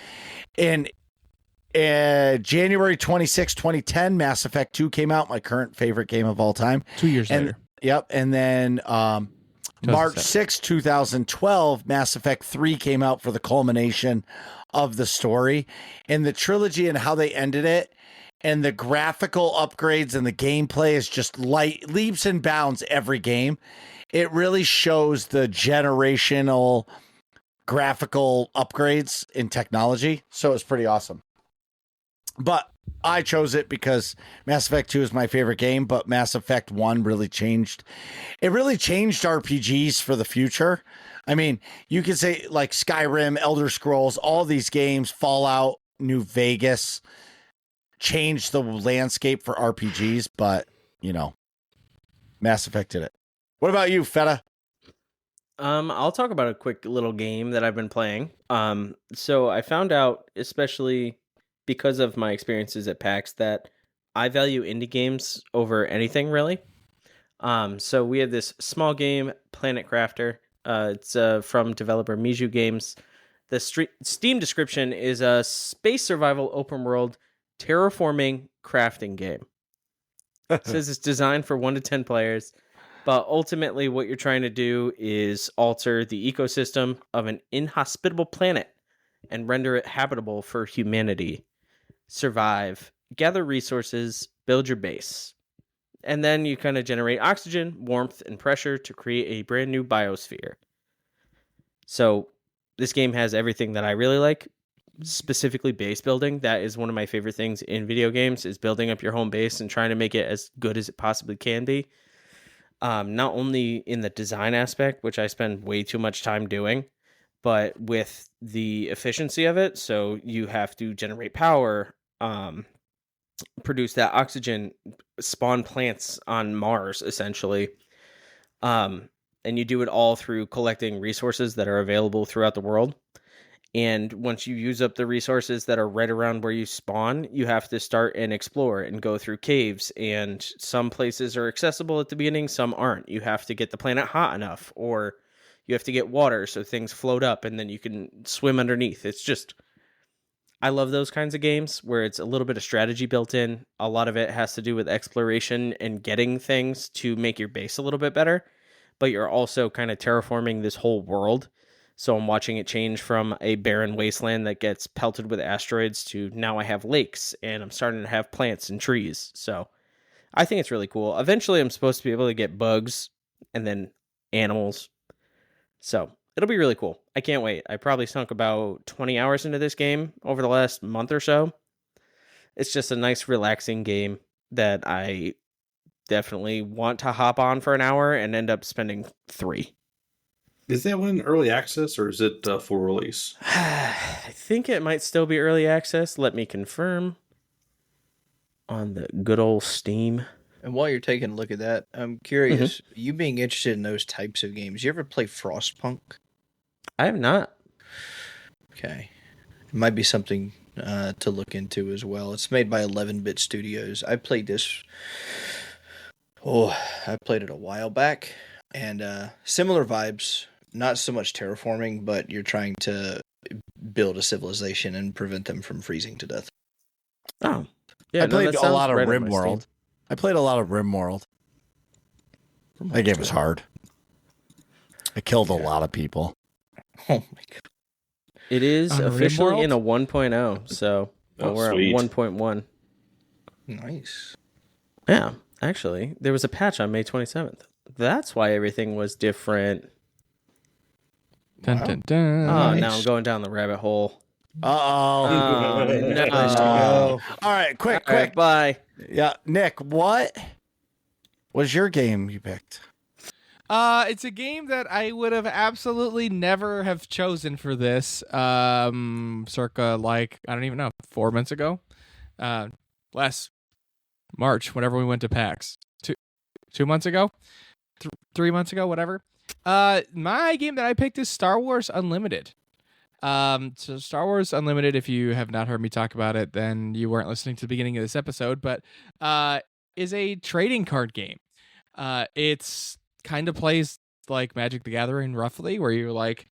And January 26, 2010, Mass Effect 2 came out, my current favorite game of all time. 2 years later. Yep. And then March 6, 2012, Mass Effect 3 came out for the culmination of the story and the trilogy and how they ended it. And the graphical upgrades and the gameplay is just leaps and bounds every game. It really shows the generational graphical upgrades in technology. So it's pretty awesome. But I chose it because Mass Effect 2 is my favorite game, but Mass Effect 1 really changed. It really changed RPGs for the future. I mean, you could say like Skyrim, Elder Scrolls, all these games, Fallout, New Vegas, changed the landscape for RPGs, but, Mass Effect did it. What about you, Feta? I'll talk about a quick little game that I've been playing. So I found out, especially because of my experiences at PAX, that I value indie games over anything, really. So we have this small game, Planet Crafter. It's from developer Miju Games. The Steam description is a space survival open world terraforming crafting game. It says it's designed for 1 to 10 players, but ultimately what you're trying to do is alter the ecosystem of an inhospitable planet and render it habitable for humanity. Survive, gather resources, build your base. And then you kind of generate oxygen, warmth, and pressure to create a brand new biosphere. So this game has everything that I really like, specifically base building. That is one of my favorite things in video games, is building up your home base and trying to make it as good as it possibly can be. Not only in the design aspect, which I spend way too much time doing, but with the efficiency of it. So you have to generate power, produce that oxygen, spawn plants on Mars, essentially. And you do it all through collecting resources that are available throughout the world. And once you use up the resources that are right around where you spawn, you have to start and explore and go through caves. And some places are accessible at the beginning, some aren't. You have to get the planet hot enough, or you have to get water so things float up and then you can swim underneath. It's just, I love those kinds of games where it's a little bit of strategy built in. A lot of it has to do with exploration and getting things to make your base a little bit better, but you're also kind of terraforming this whole world. So I'm watching it change from a barren wasteland that gets pelted with asteroids to now I have lakes and I'm starting to have plants and trees. So I think it's really cool. Eventually I'm supposed to be able to get bugs and then animals. So it'll be really cool. I can't wait. I probably sunk about 20 hours into this game over the last month or so. It's just a nice, relaxing game that I definitely want to hop on for an hour and end up spending 3. Is that one early access or is it full release? I think it might still be early access. Let me confirm on the good old Steam. And while you're taking a look at that, I'm curious, you being interested in those types of games, you ever play Frostpunk? I have not. Okay. It might be something to look into as well. It's made by 11-Bit Studios. I played this... I played it a while back. And similar vibes. Not so much terraforming, but you're trying to build a civilization and prevent them from freezing to death. Oh. Yeah, I played a lot of right on my RimWorld. Steam. I played a lot of RimWorld. That game was hard. I killed a lot of people. Oh my god. It is On officially RimWorld? in a 1.0, so we're sweet. at 1.1. Nice. Yeah, actually, there was a patch on May 27th. That's why everything was different. Dun, dun, dun. Oh, Nice. now I'm going down the rabbit hole. Uh-oh. Oh, no. All right, quick. All right, bye. Yeah, Nick, what was your game you picked? It's a game that I would have absolutely never have chosen for this. Circa like I don't even know, 4 months ago, last March, whenever we went to PAX, 2 months ago, 3 months ago, whatever. My game that I picked is Star Wars Unlimited. So Star Wars Unlimited, if you have not heard me talk about it, then you weren't listening to the beginning of this episode, but is a trading card game. It's kind of plays like Magic the Gathering roughly, where you're like,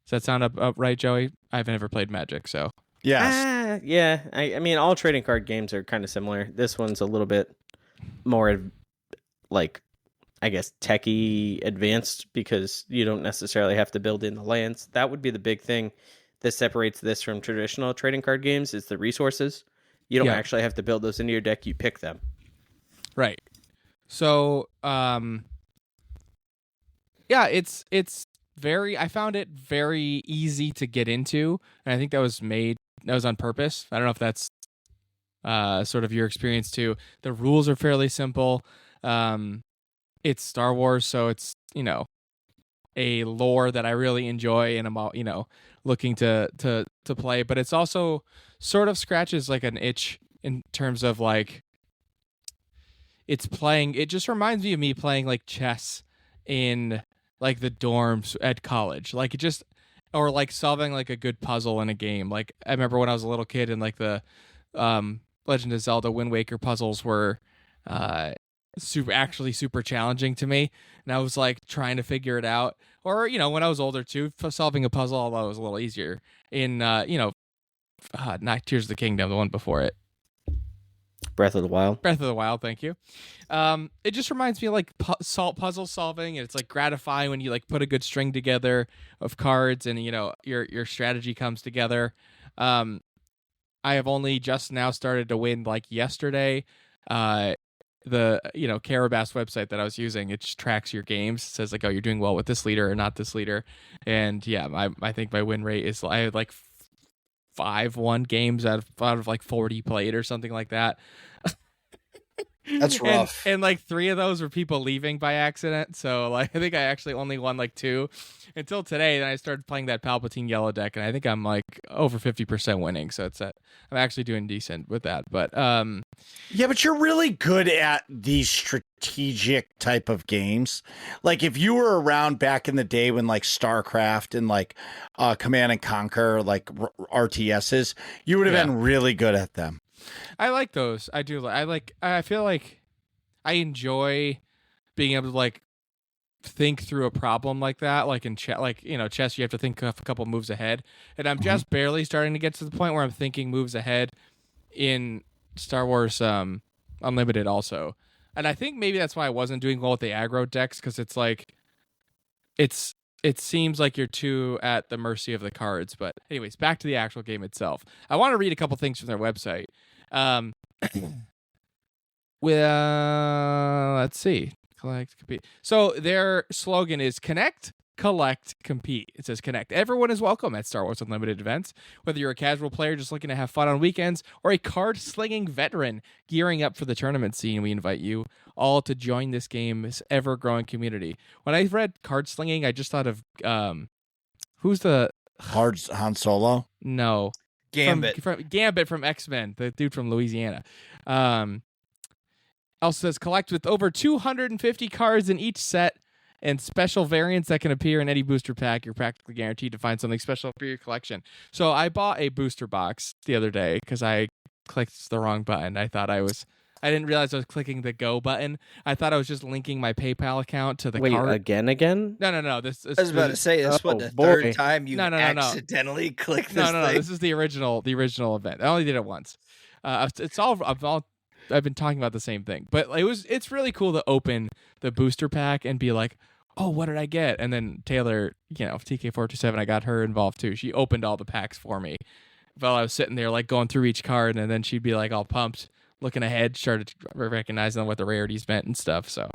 does that sound up right, Joey? I've never played Magic, so. Yes. Yeah. I mean, all trading card games are kind of similar. This one's a little bit more, like, I guess, techie advanced because you don't necessarily have to build in the lands. That would be the big thing that separates this from traditional trading card games is the resources. You don't actually have to build those into your deck. You pick them. Right. So, yeah, it's very, I found it very easy to get into. And I think that was on purpose. I don't know if that's sort of your experience too. The rules are fairly simple. It's Star Wars, so it's, a lore that I really enjoy and I'm, looking to play, but it's also sort of scratches like an itch in terms of like it just reminds me of me playing like chess in like the dorms at college. Like or like solving like a good puzzle in a game. Like I remember when I was a little kid and like the Legend of Zelda Wind Waker puzzles were super challenging to me, and I was like trying to figure it out. Or when I was older too, solving a puzzle, although it was a little easier in not Tears of the Kingdom, the one before it, Breath of the Wild. Thank you. It just reminds me of like puzzle solving, and it's like gratifying when you like put a good string together of cards, and your strategy comes together. I have only just now started to win like yesterday. The Carabas website that I was using, it just tracks your games. It says like, oh, you're doing well with this leader or not this leader, and yeah, I think my win rate is I had like 5 won games out of like 40 played or something like that. That's rough. And like 3 of those were people leaving by accident. So like I think I actually only won like 2 until today. Then I started playing that Palpatine yellow deck, and I think I'm like over 50% winning. So I'm actually doing decent with that. But yeah, but you're really good at these strategic type of games. Like if you were around back in the day when like StarCraft and like Command and Conquer, like RTSs, you would have been really good at them. I like those. I do. I feel like I enjoy being able to like think through a problem like that. Like in chess, chess, you have to think a couple moves ahead, and I'm just barely starting to get to the point where I'm thinking moves ahead in Star Wars Unlimited also. And I think maybe that's why I wasn't doing well with the aggro decks, because it's like it seems like you're too at the mercy of the cards. But anyways, back to the actual game itself. I want to read a couple things from their website. Let's see. Collect, compete. So their slogan is Connect, Collect, Compete. It says Connect. Everyone is welcome at Star Wars Unlimited events. Whether you're a casual player just looking to have fun on weekends, or a card-slinging veteran gearing up for the tournament scene, we invite you all to join this game's ever-growing community. When I read card-slinging, I just thought of who's the Cards Han Solo? No. Gambit. From Gambit from X-Men, the dude from Louisiana. Also says collect with over 250 cards in each set and special variants that can appear in any booster pack. You're practically guaranteed to find something special for your collection. So I bought a booster box the other day because I clicked the wrong button. I didn't realize I was clicking the go button. I thought I was just linking my PayPal account to the card. Wait, again? No. I was about to say, that's what the third time you accidentally clicked this thing. No. This is the original event. I only did it once. I've been talking about the same thing, but it's really cool to open the booster pack and be like, oh, what did I get? And then Taylor, TK427, I got her involved too. She opened all the packs for me while I was sitting there like going through each card, and then she'd be like all pumped, looking ahead, started recognizing what the rarities meant and stuff. So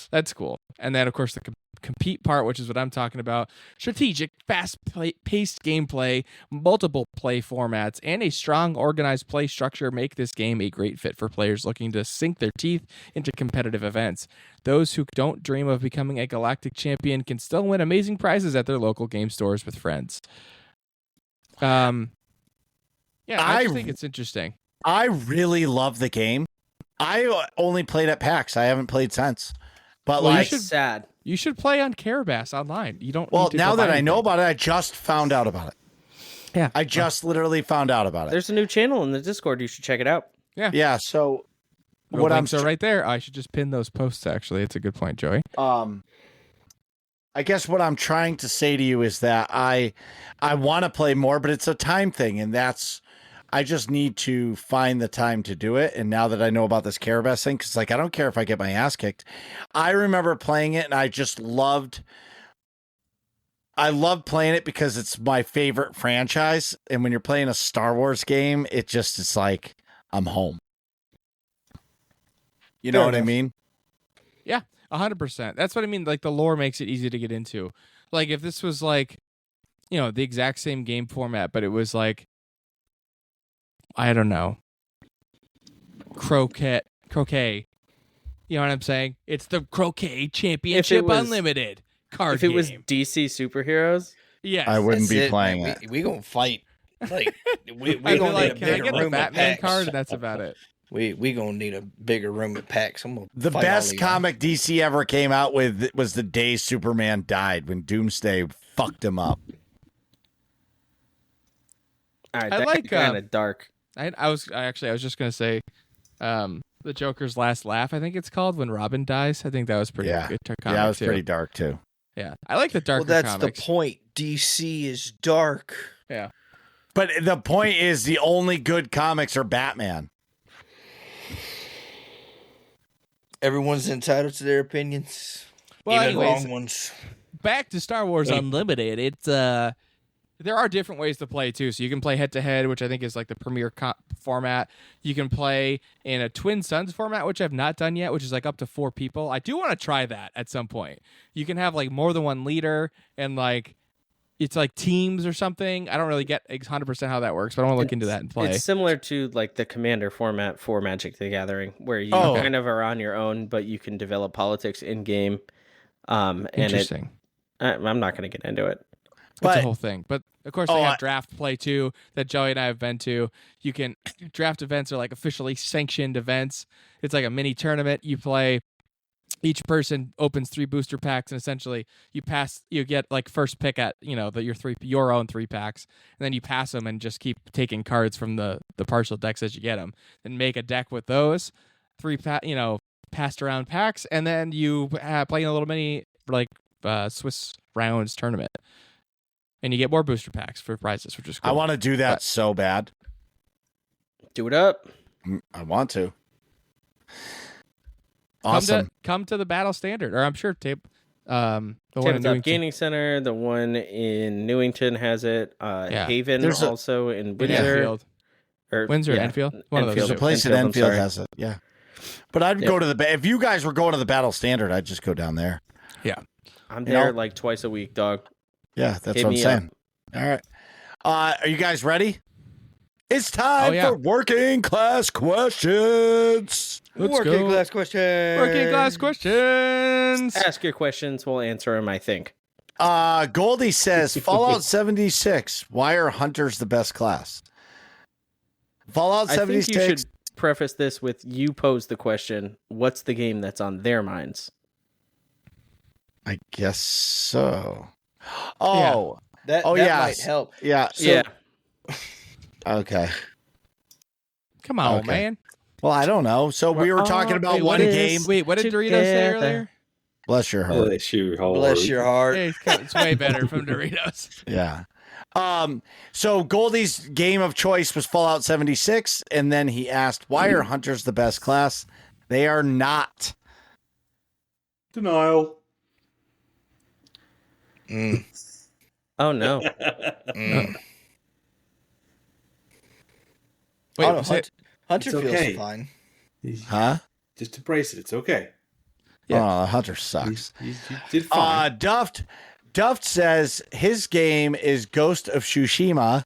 that's cool. And then of course the compete part, which is what I'm talking about. Strategic, fast-paced gameplay, multiple play formats, and a strong, organized play structure make this game a great fit for players looking to sink their teeth into competitive events. Those who don't dream of becoming a galactic champion can still win amazing prizes at their local game stores with friends. I just think it's interesting. I really love the game. I only played at PAX. I haven't played since. But sad. You should play on Carabass online. You don't. Well, need to now go that buy I know anything. about it, I just found out about it. Yeah, I just literally found out about it. There's a new channel in the Discord. You should check it out. Yeah. So what I'm so right there. I should just pin those posts. Actually, it's a good point, Joey. I guess what I'm trying to say to you is that I want to play more, but it's a time thing, and I just need to find the time to do it. And now that I know about this Carabass thing, because like I don't care if I get my ass kicked. I remember playing it, and I love playing it because it's my favorite franchise. And when you're playing a Star Wars game, it's like I'm home. You know what I mean? Yeah, 100%. That's what I mean. Like the lore makes it easy to get into. Like if this was like, the exact same game format, but it was like, I don't know, croquet. You know what I'm saying? It's the Croquet Championship Unlimited card game. If it was DC superheroes, yes, I wouldn't be playing man. it. We gonna fight. Like we I'd be gonna like, need a can I bigger get a room at Batman PAX. card? And that's about it. We gonna need a bigger room at PAX. The best comic DC ever came out with was the day Superman died, when Doomsday fucked him up. all right, I that's like, kind of dark. I was just gonna say, the Joker's Last Laugh. I think it's called, when Robin dies. I think that was pretty good. Yeah, it was too. pretty dark too. Yeah, I like the darker Well, that's comics. the point. DC is dark. Yeah. But the point is, the only good comics are Batman. Everyone's entitled to their opinions, Well, even anyways, wrong ones. back to Star Wars Unlimited. It's there are different ways to play too. So you can play head to head, which I think is like the premier format. You can play in a Twin Sons format, which I've not done yet, which is like up to 4 people. I do want to try that at some point. You can have like more than one leader, and like it's like teams or something. I don't really get 100% how that works, but I want to look into that and play. It's similar to like the Commander format for Magic the Gathering, where you Oh. kind of are on your own, but you can develop politics in game. And Interesting. I'm not going to get into it. It's But- a whole thing. But of course, they have draft play too that Joey and I have been to. You can draft events are like officially sanctioned events. It's like a mini tournament. You play. Each person opens 3 booster packs, and essentially you get like first pick at your own 3 packs, and then you pass them and just keep taking cards from the partial decks as you get them, and make a deck with those 3 passed around packs, and then you play in a little mini like Swiss rounds tournament, and you get more booster packs for prizes, which is cool. I want to do that so bad. Do it up. I want to. Awesome. Come to the Battle Standard, or I'm sure the one in Tabletop Newington. Gaming Center, the one in Newington has it. Haven There's also in Windsor. Enfield. Or, Windsor, Enfield? One of those Enfield. There's a two. place in I'm Enfield sorry. has it. Yeah. But I'd go to if you guys were going to the Battle Standard, I'd just go down there. I'm You there know? like twice a week, dog. Yeah, that's Hit what I'm me saying. All right. Are you guys ready? It's time Oh, yeah. for working class questions. Let's Working go. class question. Working class questions. Ask your questions. We'll answer them, I think. Goldie says Fallout 76. Why are hunters the best class? Fallout I think 76. you should preface this with you pose the question, what's the game that's on their minds? I guess so. Oh, That Oh, yeah. might help. yeah. Yeah. Okay. Come on, Okay. man. Well, I don't know. So we were talking about Wait, one what is- game. Wait, what did Doritos say Together. earlier? Bless your heart. Bless your heart. Bless your heart. Hey, it's way better from Doritos. Yeah. So Goldie's game of choice was Fallout 76, and then he asked, why are hunters the best class? They are not. Denial. Oh, no. Wait, Oh, no, say- Hunter It's feels okay. fine. Huh? Just embrace it. It's okay. Oh, Hunter sucks. You did fine. Duft says his game is Ghost of Tsushima,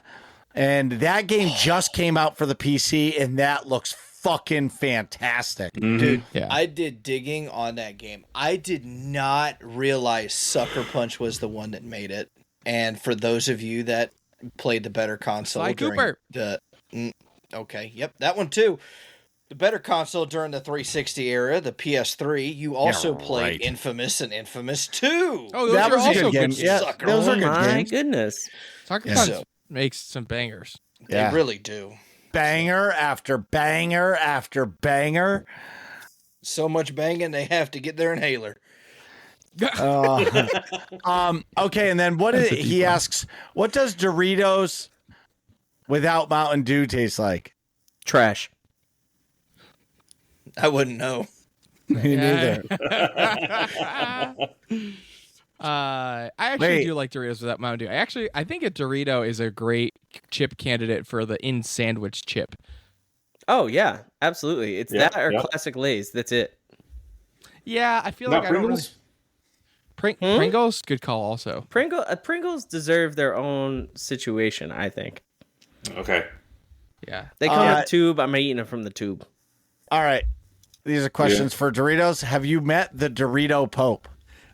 and that game just came out for the PC, and that looks fucking fantastic. Dude, Yeah. I did digging on that game. I did not realize Sucker Punch was the one that made it. And for those of you that played the better console Sly during Cooper. okay, yep, that one too. The better console during the 360 era, the PS3, you also played right. Infamous and Infamous 2. Oh, those That are was a also good game. good. Yeah, sucker. those are good My games. goodness. Soccer Yeah. Punch So- makes some bangers. Yeah. They really do. Banger after banger after banger. So much banging, they have to get their inhaler. Okay, and then he asks, what does Doritos without Mountain Dew taste like? Trash. I wouldn't know. Me neither. I actually Wait. do like Doritos without Mountain Dew. I think a Dorito is a great chip candidate for the in sandwich chip. Oh, yeah. Absolutely. It's Yeah, that or yeah. classic Lay's. That's it. Yeah, I feel Not like I don't really. Pringles? Pringles, good call. Also, Pringles deserve their own situation, I think. Okay. yeah. They come with a tube. I'm eating it from the tube. All right. These are questions for Doritos. Have you met the Dorito Pope?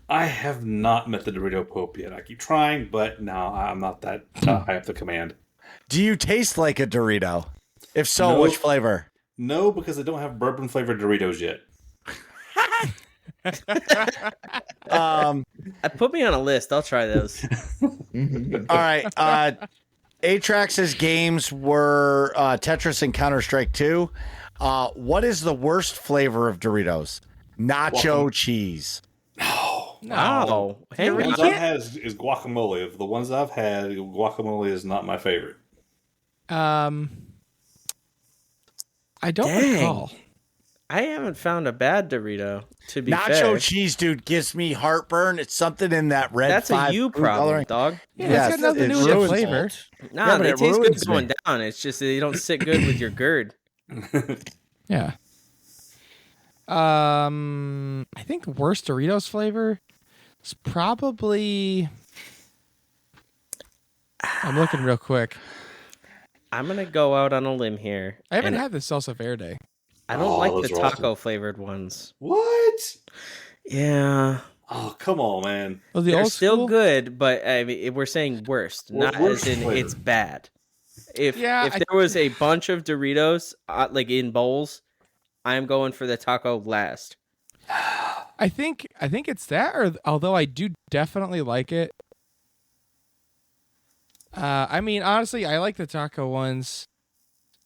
I have not met the Dorito Pope yet. I keep trying, but no, I'm not that high up the command. Do you taste like a Dorito? If so, No. which flavor? No, because I don't have bourbon flavored Doritos yet. Put me on a list. I'll try those. All right. Atrax's games were Tetris and Counter-Strike 2. What is the worst flavor of Doritos? Nacho cheese. Wow. Hang The on. ones I've had is guacamole. Of the ones I've had, guacamole is not my favorite. I don't Dang. recall. I haven't found a bad Dorito, to be Nacho fair. cheese, dude, gives me heartburn. It's something in that red. That's a 5 you food problem, coloring. dog. Yeah, Yes, it's got nothing it to do with the ruins flavor. Nah, Yeah, but they it taste good ruins going me. down. It's just they don't sit good with your GERD. Yeah. I think worst Doritos flavor is probably I'm looking real quick. I'm gonna go out on a limb here. I haven't and had the salsa verde. I don't Oh, like those the are awesome. taco flavored ones. What? Yeah, Oh, come on, man. Oh, the they're old still school? good, but I mean, we're saying worst, Well, not worst as in flavored. it's bad. If Yeah, there was a bunch of Doritos like in bowls, I'm going for the taco last. I think it's that, or although I do definitely like it. I mean, honestly, I like the taco ones.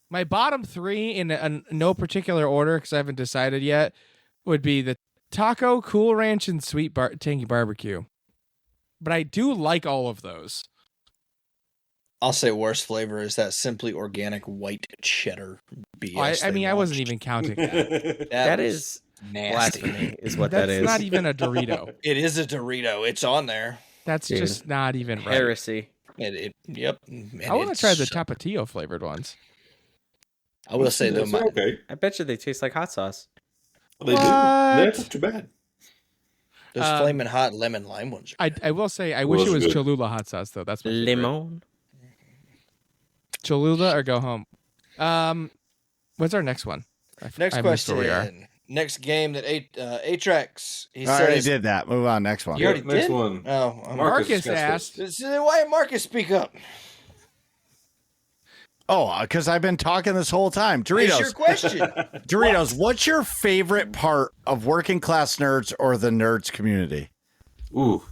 My bottom three in no particular order, because I haven't decided yet, would be the taco, Cool Ranch, and Sweet Tangy Barbecue. But I do like all of those. I'll say worst flavor is that Simply Organic white cheddar BS. I mean, they I wasn't launched. even counting that. That was is nasty. blasphemy, is what That's that is. not even a Dorito. It is a Dorito. It's on there. That's Dude. just not even right. Heresy. Yep. And I want to it's try the so- Tapatio flavored ones. I will say though, They're okay. I bet you they taste like hot sauce. They do. What? That's not too bad. those flaming hot lemon lime ones. I will say I wish it Was was good. Cholula hot sauce though. That's my favorite. Limon. Cholula or go home. What's our next one? Next I missed where we are. question. Next game that Atrax. He I already says. did that. Move on. Next one. You already Next did? one. Oh, Marcus got asked. Why did Marcus speak up? Oh, because I've been talking this whole time. It's your Doritos. question. Doritos, what's your favorite part of working class nerds or the nerds community? Ooh.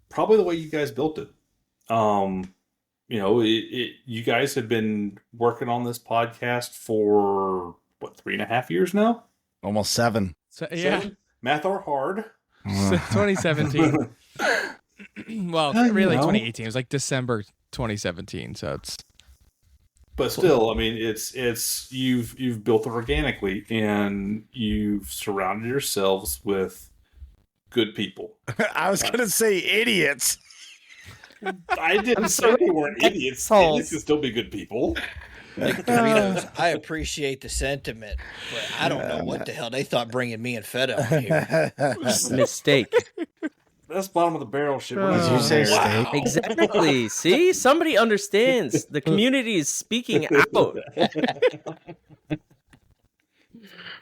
Probably the way you guys built it. You know, you guys have been working on this podcast for what, 3.5 years now? Almost 7. So, yeah, Seven? Math are hard. since 2017. Well, I really know. 2018. It was like December 2017. So it's But still, I mean, it's you've built it organically, and you've surrounded yourselves with good people. I was going to say idiots. I didn't say they weren't idiots. Assholes. Idiots can still be good people. Like Doritos, I appreciate the sentiment, but I don't know what the hell they thought bringing me and Feta on here. Mistake. That's bottom of the barrel shit. We're Did not you doing say there. steak? Exactly. See, somebody understands. The community is speaking out.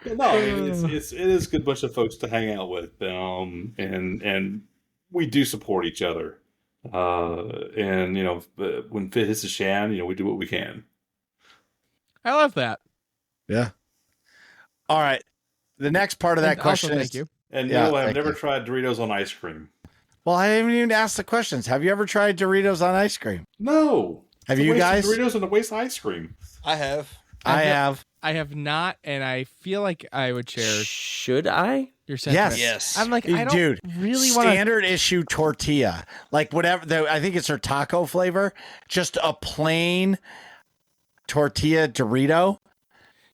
No, I mean, it is a good bunch of folks to hang out with, and we do support each other. And you know, when fit hits the shan, you know, we do what we can. I love that. Yeah. All right. The next part of that And also, question thank is, you. And Yeah, no, I've thank never you. tried Doritos on ice cream. well, I haven't even asked the questions. Have you ever tried Doritos on ice cream? No. Have It's a you waste of guys? Doritos and a waste of ice cream. I have. I have. I have not, and I feel like I would share Should I? your sentiment. Yes. I'm like, I don't Dude, really want to. Standard issue tortilla. Like whatever. I think it's her taco flavor. Just a plain tortilla Dorito.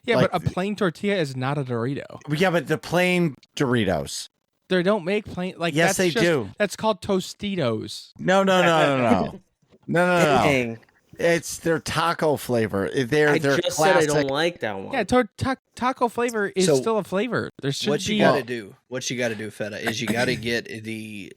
Yeah, like- but a plain tortilla is not a Dorito. Yeah, but the plain Doritos. They don't make plain like. Yes, that's they just- do. That's called Tostitos. No. No. Dang. It's their taco flavor. They're I they're just said I classic. don't like that one. Yeah, taco flavor is So, still a flavor. There should What be. you got to do? What you got to do, Feta, is you got to get the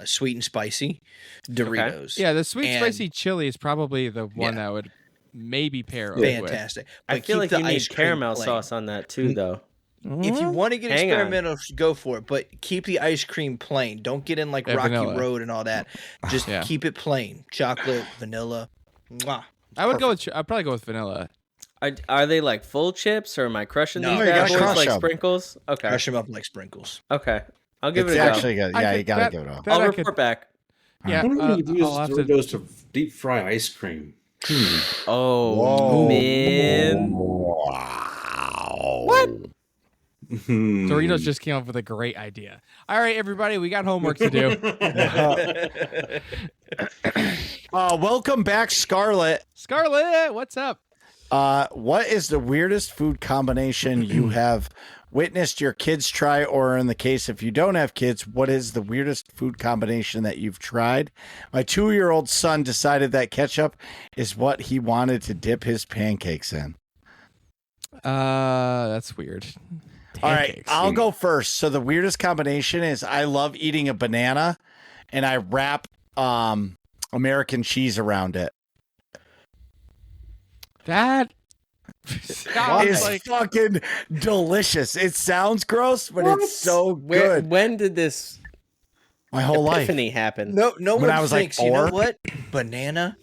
sweet and spicy Doritos. Yeah, the sweet And- spicy chili is probably the one Yeah. that would maybe pair it with. Fantastic. I But feel keep like the you need ice cream caramel plain. sauce on that too, though. If you want to get Hang on. experimental, go for it. But keep the ice cream plain. Don't get in like Yeah, Rocky vanilla. Road and all that. Just Yeah. keep it plain. Chocolate, vanilla. Mwah. I would go with. I'd probably go with vanilla. Are they like full chips or am I crushing No, these you bad gotta boys crush like 'em. sprinkles? Okay. Crush them up like sprinkles. Okay. I'll give It's it a go. actually good. I Yeah, could- you gotta that- give it up. that I'll I report could- back. Yeah, Who I'll uses have to. Doritos to deep fry ice cream? Oh, Whoa. man. What? Doritos just came up with a great idea. All right, everybody, we got homework to do. Welcome back, Scarlett. Scarlett, what's up? What is the weirdest food combination you have witnessed your kids try, or in the case if you don't have kids, what is the weirdest food combination that you've tried? My 2-year-old son decided that ketchup is what he wanted to dip his pancakes in. That's weird. All right, Pancakes. I'll go first. So the weirdest combination is I love eating a banana and I wrap American cheese around it. That It's like fucking delicious. It sounds gross, but it's so good. When did this My whole epiphany happen? No When one I was, like, thinks, you know 4. what? Banana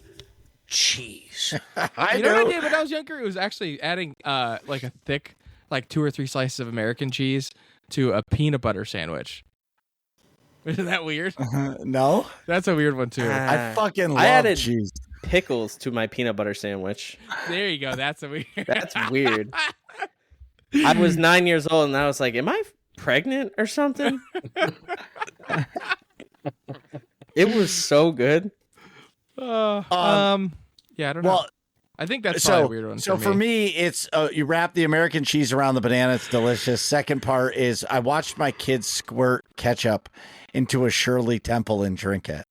cheese. I you know what I know. did when I was younger? It was actually adding like a thick, like 2 or 3 slices of American cheese to a peanut butter sandwich. Isn't that weird? No, That's a weird one too. I fucking love I added cheese. pickles to my peanut butter sandwich. There you go. That's a weird. That's weird. I was 9 years old and I was like, am I pregnant or something? It was so good. Yeah, I don't know. Well, I think that's probably so a weird one. so for me, it's you wrap the American cheese around the banana. It's delicious. Second part is I watched my kids squirt ketchup into a Shirley Temple and drink it.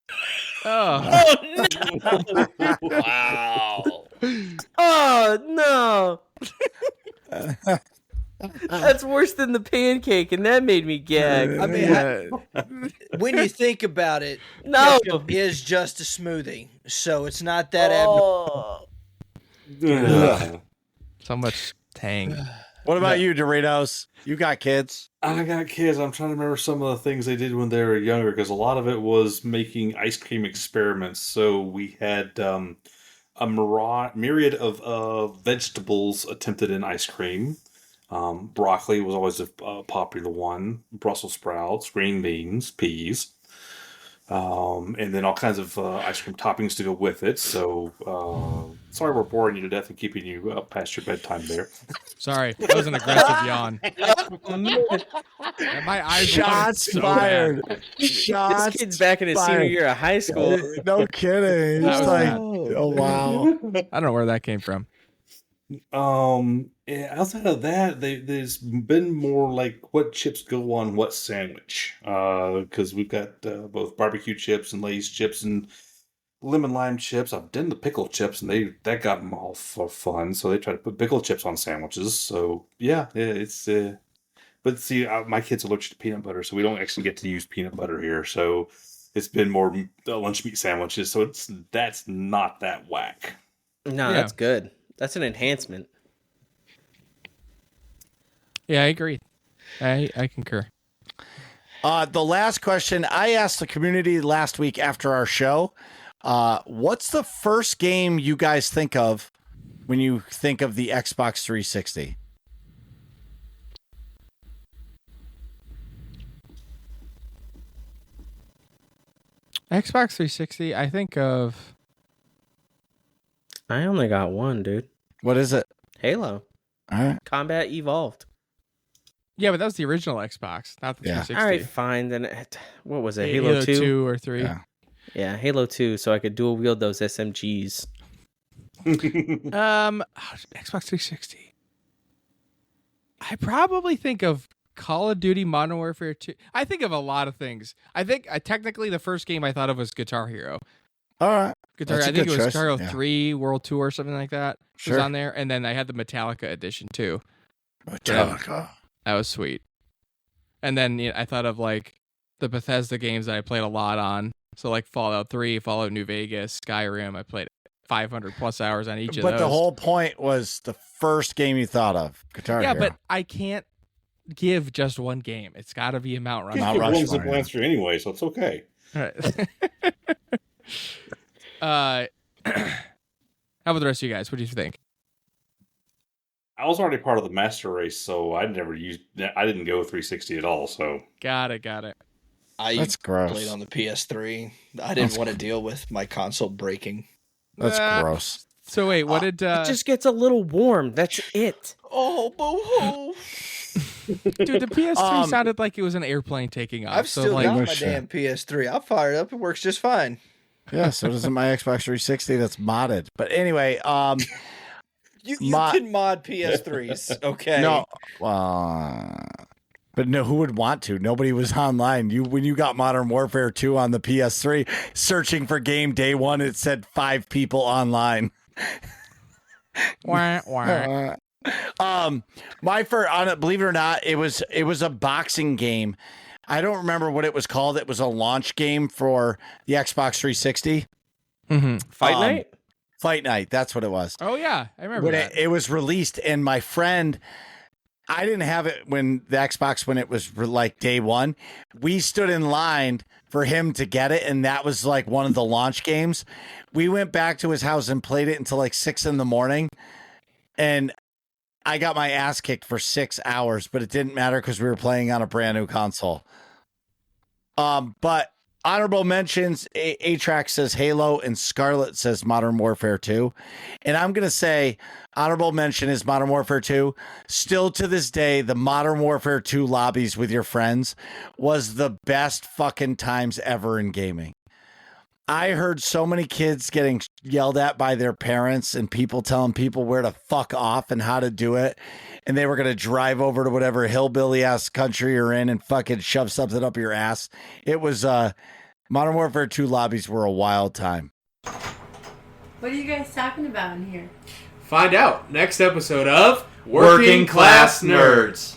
Oh, Wow. Oh no. That's worse than the pancake, and that made me gag. I mean, when you think about it, No. ketchup is just a smoothie, so it's not that abnormal. Oh. so much tang. What about you, Doritos? You got kids? I got kids. I'm trying to remember some of the things they did when they were younger because a lot of it was making ice cream experiments. So we had a myriad of vegetables attempted in ice cream. Broccoli was always a popular one. Brussels sprouts, green beans, peas. And then all kinds of ice cream toppings to go with it. So, sorry we're boring you to death and keeping you up past your bedtime there. Sorry, that was an aggressive yawn. My eyes Shots so fired. bad. Shots. This kid's back in his senior fired. year of high school. No kidding. That It's was like, bad. oh wow. I don't know where that came from. Outside of that, there's been more like what chips go on what sandwich. Because we've got both barbecue chips and Lay's chips and lemon lime chips. I've done the pickle chips, and that got them all for fun. So they try to put pickle chips on sandwiches. So yeah, it's. But see, my kid's allergic to peanut butter, so we don't actually get to use peanut butter here. So it's been more lunch meat sandwiches. So that's not that whack. No, Yeah. that's good. That's an enhancement. Yeah, I agree. I concur. The last question I asked the community last week after our show, what's the first game you guys think of when you think of the Xbox 360? Xbox 360. I think of. I only got one, dude. What is it? Halo. All right. Combat Evolved. Yeah, but that was the original Xbox, not the Yeah. 360. All right, fine. Then what was it? Halo 2? 2 or 3. Yeah. Yeah, Halo 2, so I could dual wield those SMGs. Xbox 360. I probably think of Call of Duty Modern Warfare 2. I think of a lot of things. I think technically the first game I thought of was Guitar Hero. All right. Guitar. That's a I think it good was choice. Guitar Hero Yeah. 3 World Tour or something like that. Sure. Was on there, and then I had the Metallica edition too. Metallica. That was sweet. And then I thought of like the Bethesda games that I played a lot on. So like Fallout 3, Fallout New Vegas, Skyrim. I played 500 plus hours on each of But those. the whole point was the first game you thought of, Guitar yeah, Hero. but I can't give just one game. It's got to be a Mount Just Mount give Rushmore. one Rushmore, simple yeah. answer anyway, so it's okay. How about the rest of you guys? What do you think? I was already part of the master race, so I didn't go 360 at all. So Got it. I That's gross. played on the PS3. I didn't want to deal with my console breaking. That's Ah. gross. So wait, what did It just gets a little warm. That's it. Oh, boo-hoo. dude? The PS3 Um, sounded like it was an airplane taking off. I've so still like, got no my shit. damn PS3. I'll fire it up. It works just fine. Yeah, so doesn't my Xbox 360 that's modded. But anyway, You My- can mod PS3s, okay? no, but no, who would want to? Nobody was online. When you got Modern Warfare 2 on the PS3, searching for game day one, it said 5 people online. wah, wah. My first, believe it or not, it was a boxing game. I don't remember what it was called. It was a launch game for the Xbox 360. Fight Night? Fight Night. That's what it was. Oh yeah, I remember When that. it was released, and my friend, I didn't have it when the Xbox, when it was like day one. We stood in line for him to get it, and that was like one of the launch games. We went back to his house and played it until like 6 a.m, and I got my ass kicked for 6 hours, but it didn't matter because we were playing on a brand new console. But honorable mentions, A-Track says Halo and Scarlet says Modern Warfare 2. And I'm going to say honorable mention is Modern Warfare 2. Still to this day, the Modern Warfare 2 lobbies with your friends was the best fucking times ever in gaming. I heard so many kids getting yelled at by their parents and people telling people where to fuck off and how to do it. And they were going to drive over to whatever hillbilly ass country you're in and fucking shove something up your ass. It was, Modern Warfare 2 lobbies were a wild time. What are you guys talking about in here? Find out next episode of Working Class Nerds.